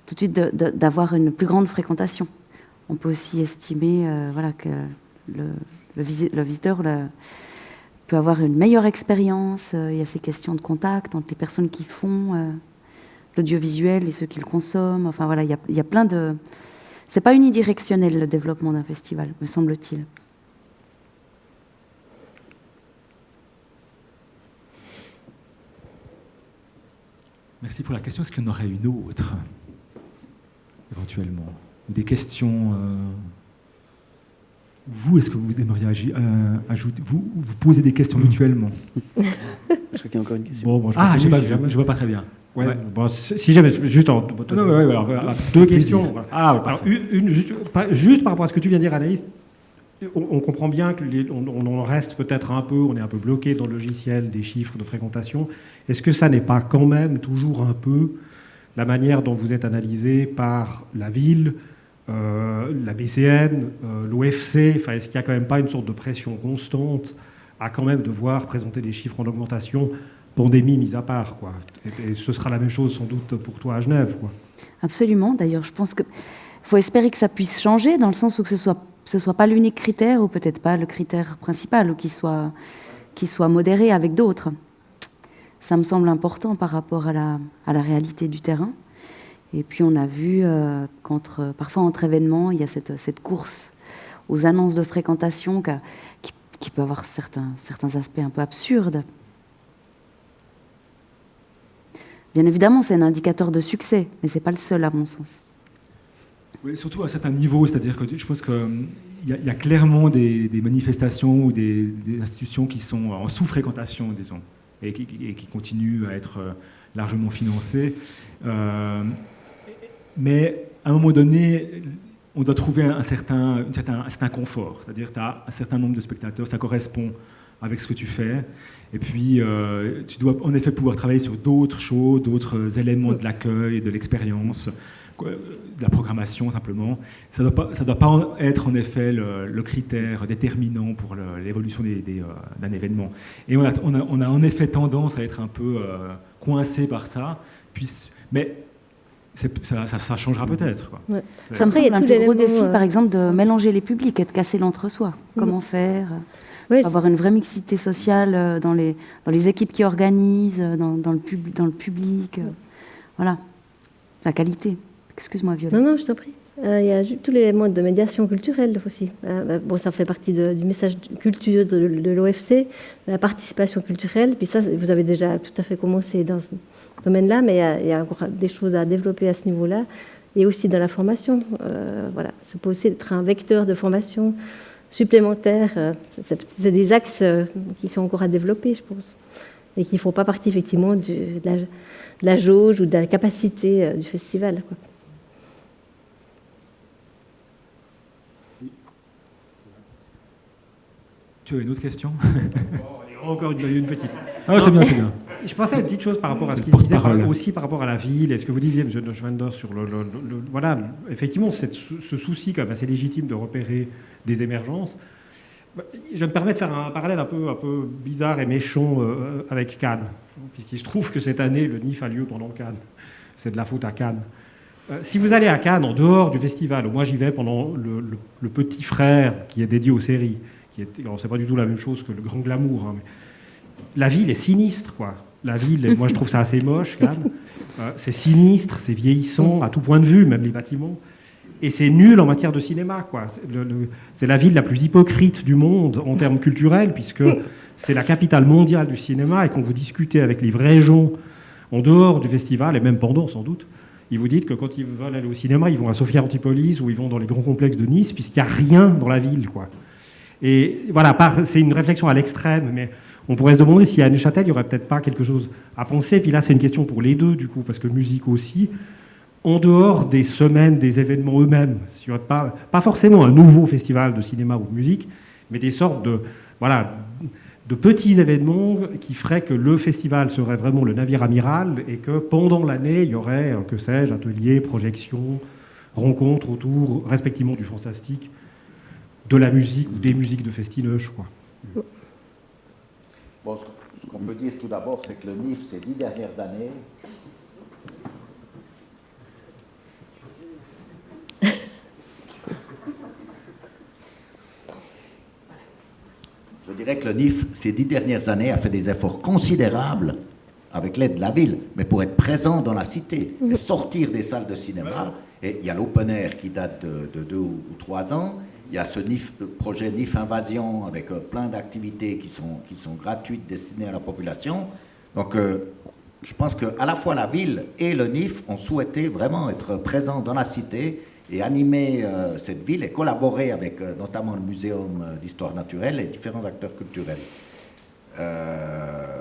tout de suite d'avoir une plus grande fréquentation. On peut aussi estimer que le visiteur peut avoir une meilleure expérience. Il y a ces questions de contact entre les personnes qui font l'audiovisuel et ceux qui le consomment. Enfin voilà, il y a plein de... C'est pas unidirectionnel le développement d'un festival, me semble-t-il. Merci pour la question. Est-ce qu'il y en aurait une autre, éventuellement? Des questions Vous, est-ce que vous aimeriez ajouter? Vous posez des questions mutuellement? Je crois qu'il y a encore une question. Je vois pas très bien. Ouais. Ouais. Bon, si jamais, juste deux questions. Voilà. Alors, juste par rapport à ce que tu viens de dire, Anaïs, on comprend bien qu'on reste peut-être on est un peu bloqué dans le logiciel des chiffres de fréquentation. Est-ce que ça n'est pas quand même toujours un peu la manière dont vous êtes analysé par la ville, la BCN, l'OFC? Enfin, est-ce qu'il n'y a quand même pas une sorte de pression constante à quand même devoir présenter des chiffres en augmentation, pandémie mise à part, quoi? Et ce sera la même chose sans doute pour toi à Genève, quoi. Absolument. D'ailleurs, je pense que faut espérer que ça puisse changer, dans le sens où que ce soit pas l'unique critère, ou peut-être pas le critère principal, ou qu'il soit modéré avec d'autres. Ça me semble important par rapport à la réalité du terrain. Et puis on a vu parfois entre événements, il y a cette course aux annonces de fréquentation qui peut avoir certains aspects un peu absurdes. Bien évidemment, c'est un indicateur de succès, mais ce n'est pas le seul à mon sens. Oui, surtout à un certain niveau, c'est-à-dire que je pense qu'il y a clairement des manifestations ou des institutions qui sont en sous-fréquentation, disons, et qui continuent à être largement financées. Mais à un moment donné, on doit trouver un certain confort, c'est-à-dire que tu as un certain nombre de spectateurs, ça correspond avec ce que tu fais, et puis tu dois en effet pouvoir travailler sur d'autres choses, d'autres éléments de l'accueil, de l'expérience, de la programmation simplement. Ça doit pas être en effet le critère déterminant pour l'évolution d'un événement. Et on a en effet tendance à être un peu coincé par ça, mais ça changera peut-être. Ouais. Ça me semble un plus gros défi, par exemple, de mélanger les publics et de casser l'entre-soi. Comment faire avoir une vraie mixité sociale dans les équipes qui organisent, dans le public. Voilà, la qualité. Excuse-moi, Violette. Non, je t'en prie. Il y a tous les éléments de médiation culturelle aussi. Bon, ça fait partie du message culture de l'OFC, la participation culturelle. Puis ça, vous avez déjà tout à fait commencé dans ce domaine-là, mais il y a encore des choses à développer à ce niveau-là. Et aussi dans la formation. Voilà, ça peut aussi être un vecteur de formation supplémentaire. C'est des axes qui sont encore à développer, je pense. Et qui ne font pas partie, effectivement, de la jauge ou de la capacité du festival, quoi. Tu as une autre question? Encore une petite. Ah, c'est bien, c'est bien. Je pensais à une petite chose par rapport à ce qui se disait aussi par rapport à la ville, et ce que vous disiez, M. Neuschwander, sur voilà, effectivement, ce souci quand même assez légitime de repérer des émergences. Je me permets de faire un parallèle un peu bizarre et méchant avec Cannes, puisqu'il se trouve que cette année, le NIF a lieu pendant Cannes. C'est de la faute à Cannes. Si vous allez à Cannes, en dehors du festival, moi j'y vais pendant le Petit Frère, qui est dédié aux séries, alors c'est pas du tout la même chose que le Grand Glamour, hein, mais la ville est sinistre, quoi. La ville, moi je trouve ça assez moche, Cannes. C'est sinistre, c'est vieillissant à tout point de vue, même les bâtiments. Et c'est nul en matière de cinéma, quoi. C'est la ville la plus hypocrite du monde en termes culturels, puisque c'est la capitale mondiale du cinéma, et quand vous discutez avec les vrais gens en dehors du festival, et même pendant sans doute, ils vous disent que quand ils veulent aller au cinéma, ils vont à Sophia Antipolis ou ils vont dans les grands complexes de Nice, puisqu'il n'y a rien dans la ville, quoi. Et voilà, c'est une réflexion à l'extrême, mais on pourrait se demander si à Neuchâtel, il n'y aurait peut-être pas quelque chose à penser. Puis là, c'est une question pour les deux, du coup, parce que musique aussi, en dehors des semaines, des événements eux-mêmes, s'il n'y aurait pas forcément un nouveau festival de cinéma ou de musique, mais des sortes de petits événements qui feraient que le festival serait vraiment le navire amiral et que pendant l'année, il y aurait, que sais-je, ateliers, projections, rencontres autour, respectivement, du fantastique, de la musique ou des musiques de Festinoche, quoi. Bon, ce qu'on peut dire tout d'abord, c'est que le NIF, ces 10 dernières années, je dirais que le NIF, ces 10 dernières années, a fait des efforts considérables avec l'aide de la ville, mais pour être présent dans la cité, et sortir des salles de cinéma. Et il y a l'open air qui date de 2 ou 3 ans. Il y a ce projet NIF Invasion avec plein d'activités qui sont gratuites, destinées à la population. Donc, je pense qu'à la fois la ville et le NIF ont souhaité vraiment être présents dans la cité et animer cette ville et collaborer avec notamment le Muséum d'histoire naturelle et différents acteurs culturels.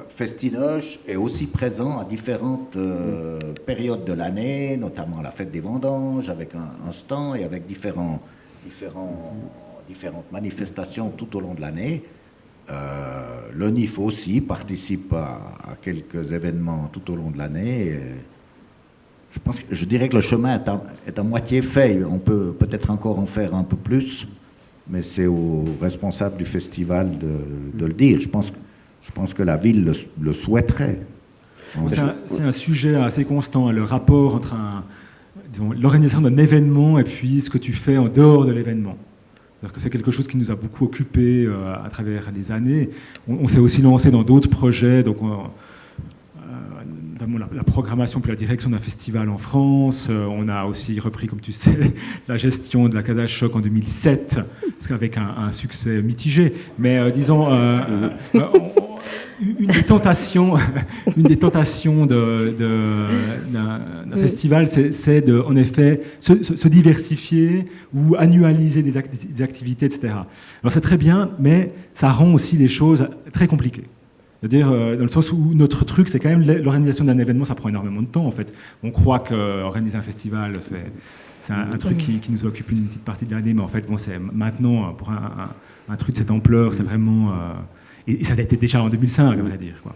Festinoche est aussi présent à différentes périodes de l'année, notamment à la fête des vendanges, avec un stand et avec différentes manifestations tout au long de l'année. Le NIF aussi participe à quelques événements tout au long de l'année. Je dirais que le chemin est à moitié fait. On peut peut-être encore en faire un peu plus, mais c'est aux responsables du festival de le dire. Je pense que la ville le souhaiterait. C'est un sujet assez constant, le rapport entre disons, l'organisation d'un événement et puis ce que tu fais en dehors de l'événement. C'est-à-dire que c'est quelque chose qui nous a beaucoup occupés à travers les années. On s'est aussi lancé dans d'autres projets, donc notamment la programmation puis la direction d'un festival en France. On a aussi repris, comme tu sais, la gestion de la Casa Choc en 2007, avec un succès mitigé. Mais disons, une des tentations d'un festival, c'est de, en effet, se diversifier ou annualiser des activités, etc. Alors c'est très bien, mais ça rend aussi les choses très compliquées. C'est-à-dire, dans le sens où notre truc, c'est quand même l'organisation d'un événement, ça prend énormément de temps, en fait. On croit qu'organiser un festival, c'est un truc qui nous occupe une petite partie de l'année, mais en fait, bon, c'est maintenant, pour un truc de cette ampleur, c'est vraiment... et ça a été déjà en 2005, à vrai dire, quoi.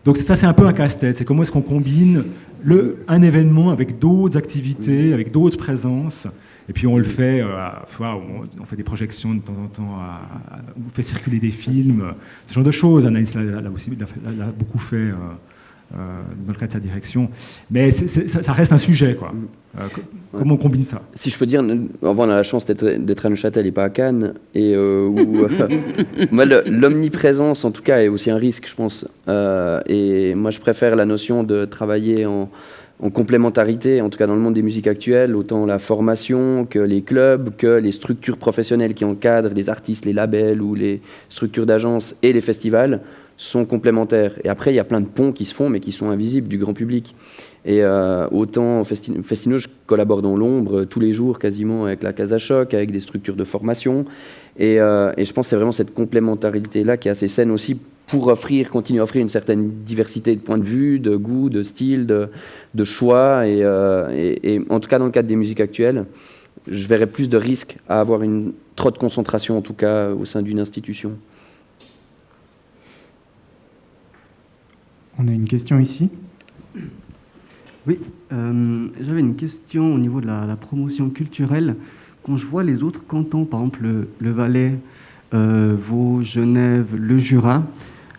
Donc ça, c'est un peu un casse-tête. C'est comment est-ce qu'on combine un événement avec d'autres activités, avec d'autres présences. Et puis on le fait, on fait des projections de temps en temps, on fait circuler des films, ce genre de choses. Anaïs l'a beaucoup fait dans le cadre de sa direction. Mais ça reste un sujet, quoi. Comment on combine ça? Si je peux dire, on a la chance d'être à Neuchâtel et pas à Cannes. Et l'omniprésence, en tout cas, est aussi un risque, je pense. Et moi, je préfère la notion de travailler en complémentarité, en tout cas dans le monde des musiques actuelles, autant la formation que les clubs, que les structures professionnelles qui encadrent les artistes, les labels ou les structures d'agence et les festivals sont complémentaires. Et après, il y a plein de ponts qui se font, mais qui sont invisibles du grand public. Et autant Festino, je collabore dans l'ombre tous les jours quasiment avec la Casa Choc, avec des structures de formation. Et je pense que c'est vraiment cette complémentarité-là qui est assez saine aussi pour continuer à offrir une certaine diversité de points de vue, de goût, de style, de choix. Et en tout cas, dans le cadre des musiques actuelles, je verrais plus de risques à avoir trop de concentration, en tout cas, au sein d'une institution. On a une question ici. Oui, j'avais une question au niveau de la promotion culturelle. Quand je vois les autres cantons, par exemple le Valais, Vaud, Genève, le Jura,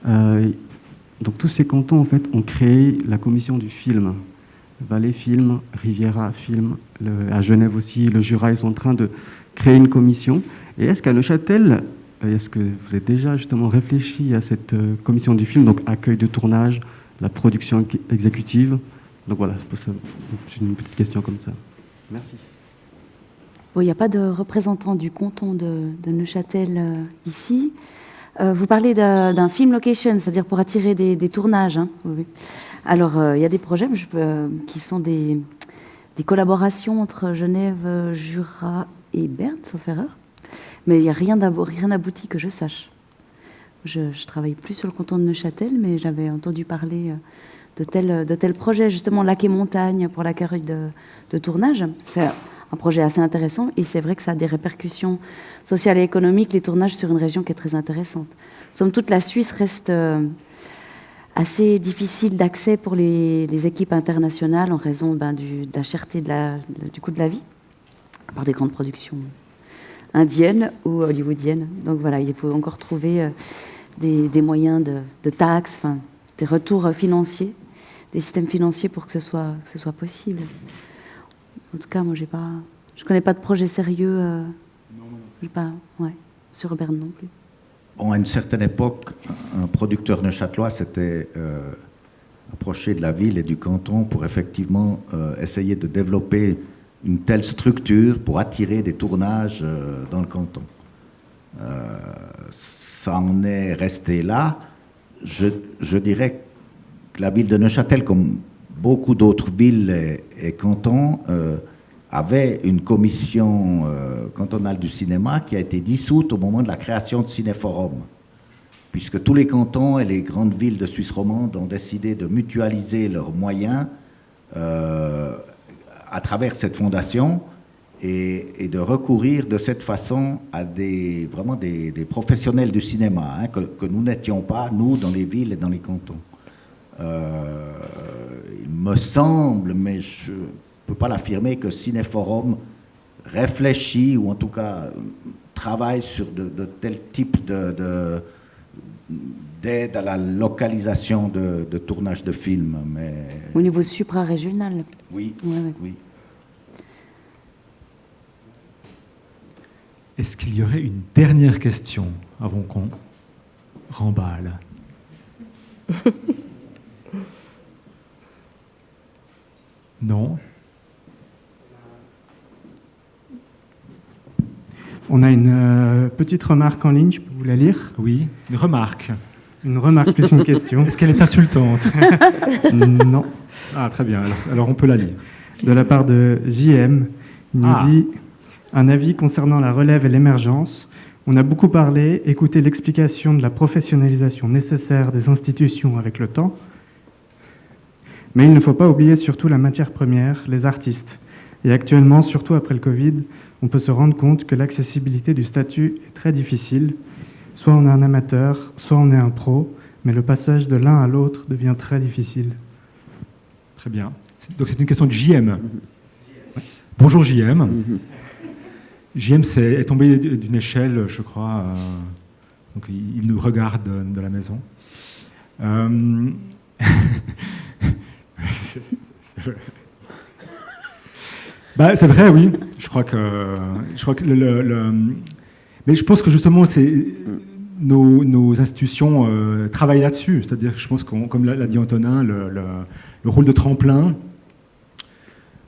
donc tous ces cantons en fait ont créé la commission du film. Valais Film, Riviera Film, à Genève aussi, le Jura, ils sont en train de créer une commission. Et est-ce qu'à Neuchâtel, est-ce que vous avez déjà justement réfléchi à cette commission du film, donc accueil de tournage, la production exécutive? Donc voilà, c'est une petite question comme ça. Merci. Bon, il n'y a pas de représentant du canton de Neuchâtel ici. Vous parlez d'un film location, c'est-à-dire pour attirer des tournages. Hein. Oui. Alors, il y a des projets qui sont des collaborations entre Genève, Jura et Berne, sauf erreur. Mais il n'y a rien abouti que je sache. Je travaille plus sur le canton de Neuchâtel, mais j'avais entendu parler de tel projet, justement, Lac et Montagne, pour l'accueil de tournage. C'est un projet assez intéressant, et c'est vrai que ça a des répercussions sociales et économiques, les tournages sur une région qui est très intéressante. Somme toute, la Suisse reste assez difficile d'accès pour les équipes internationales en raison de la cherté du coût de la vie, par des grandes productions indiennes ou hollywoodiennes. Donc voilà, il faut encore trouver des moyens de taxes, des retours financiers, des systèmes financiers pour que ce soit possible. En tout cas, moi, je connais pas de projet sérieux sur Berne non plus. Bon, à une certaine époque, un producteur neuchâtelois s'était approché de la ville et du canton pour effectivement essayer de développer une telle structure pour attirer des tournages dans le canton. Ça en est resté là. Je dirais que la ville de Neuchâtel, comme beaucoup d'autres villes et cantons, avait une commission cantonale du cinéma qui a été dissoute au moment de la création de Cinéforum, puisque tous les cantons et les grandes villes de Suisse romande ont décidé de mutualiser leurs moyens à travers cette fondation et de recourir de cette façon à vraiment des professionnels du cinéma, hein, que nous n'étions pas, nous, dans les villes et dans les cantons. Il me semble, mais je ne peux pas l'affirmer, que Cinéforum réfléchit, ou en tout cas travaille sur de tels types d'aide à la localisation de tournage de films. Mais... Au niveau supra-régional. Oui, ouais. Oui. Est-ce qu'il y aurait une dernière question avant qu'on remballe? Non? On a une petite remarque en ligne, je peux vous la lire? Oui, une remarque. Une remarque plus une question. Est-ce qu'elle est insultante? Non. Ah, très bien, alors on peut la lire. De la part de JM, il nous dit un avis concernant la relève et l'émergence. On a beaucoup parlé, écouté l'explication de la professionnalisation nécessaire des institutions avec le temps, mais il ne faut pas oublier surtout la matière première, les artistes. Et actuellement, surtout après le Covid, on peut se rendre compte que l'accessibilité du statut est très difficile. Soit on est un amateur, soit on est un pro, mais le passage de l'un à l'autre devient très difficile. Très bien. Donc c'est une question de JM. Bonjour JM. JM est tombé d'une échelle, je crois. Donc il nous regarde de la maison. Bah, c'est vrai, oui. Je crois que mais je pense que justement, nos institutions travaillent là-dessus. C'est-à-dire que je pense que, comme l'a dit Antonin, le rôle de tremplin,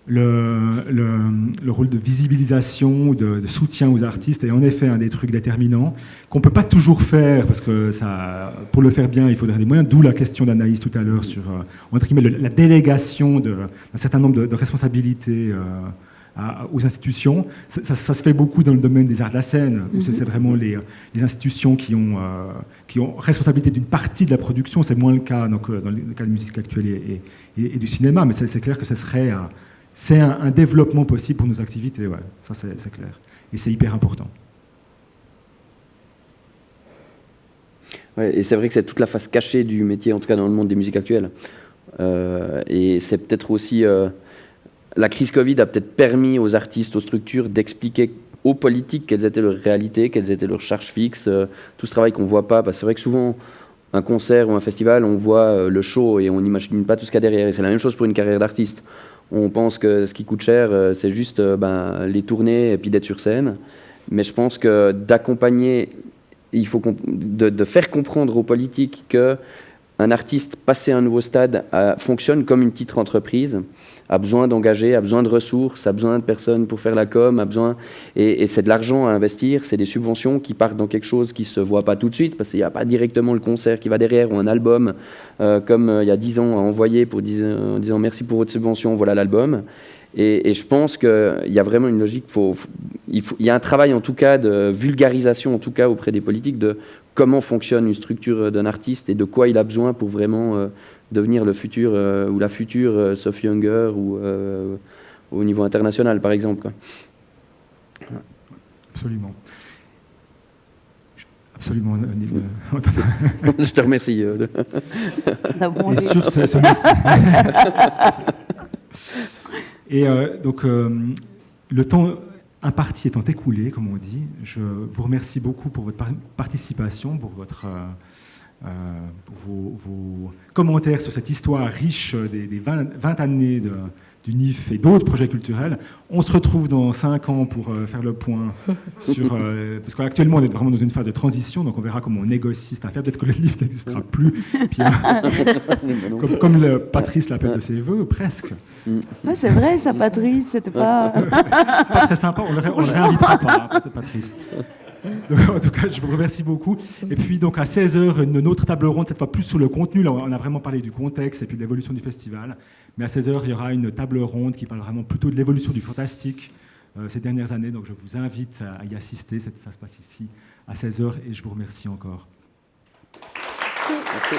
le rôle de visibilisation, de soutien aux artistes est en effet un des trucs déterminants qu'on ne peut pas toujours faire, parce que pour le faire bien, il faudrait des moyens, d'où la question d'Anaïs tout à l'heure sur entre guillemets, la délégation d'un certain nombre de responsabilités aux institutions. Ça se fait beaucoup dans le domaine des arts de la scène, où c'est vraiment les institutions qui ont responsabilité d'une partie de la production. C'est moins le cas dans le cas de musique actuelle et du cinéma, mais c'est clair que c'est un développement possible pour nos activités, ouais. Ça c'est clair. Et c'est hyper important. Ouais, et c'est vrai que c'est toute la face cachée du métier, en tout cas dans le monde des musiques actuelles. Et c'est peut-être aussi... la crise Covid a peut-être permis aux artistes, aux structures, d'expliquer aux politiques quelles étaient leurs réalités, quelles étaient leurs charges fixes, tout ce travail qu'on ne voit pas. Parce que c'est vrai que souvent, un concert ou un festival, on voit le show et on n'imagine pas tout ce qu'il y a derrière. Et c'est la même chose pour une carrière d'artiste. On pense que ce qui coûte cher, c'est juste les tournées et puis d'être sur scène. Mais je pense que d'accompagner, il faut de faire comprendre aux politiques qu'un artiste passé à un nouveau stade fonctionne comme une petite entreprise, a besoin d'engager, a besoin de ressources, a besoin de personnes pour faire la com, et c'est de l'argent à investir, c'est des subventions qui partent dans quelque chose qui ne se voit pas tout de suite, parce qu'il n'y a pas directement le concert qui va derrière, ou un album, comme il y a 10 ans, à envoyer en disant merci pour votre subvention, voilà l'album. Et je pense qu'il y a vraiment une logique, il y a un travail en tout cas de vulgarisation, en tout cas auprès des politiques, de comment fonctionne une structure d'un artiste et de quoi il a besoin pour vraiment... devenir le futur ou la future Sophie Younger ou au niveau international, par exemple, quoi. Absolument. Absolument. Je te remercie. Et sur ce message. Et donc, le temps imparti étant écoulé, comme on dit, je vous remercie beaucoup pour votre participation, pour vos commentaires sur cette histoire riche des 20 années du NIF et d'autres projets culturels. On se retrouve dans 5 ans pour faire le point sur... parce qu'actuellement, on est vraiment dans une phase de transition, donc on verra comment on négocie cette affaire. Peut-être que le NIF n'existera plus. Puis, comme Patrice l'appelle de ses voeux, presque. Ouais, c'est vrai, ça, Patrice, c'était pas... pas très sympa, on le réinvitera pas, hein, Patrice. Donc, en tout cas, je vous remercie beaucoup. Et puis, donc, à 16h, une autre table ronde, cette fois plus sur le contenu. Là, on a vraiment parlé du contexte et puis de l'évolution du festival. Mais à 16h, il y aura une table ronde qui parle vraiment plutôt de l'évolution du fantastique ces dernières années. Donc, je vous invite à y assister. Ça se passe ici à 16h et je vous remercie encore. Merci.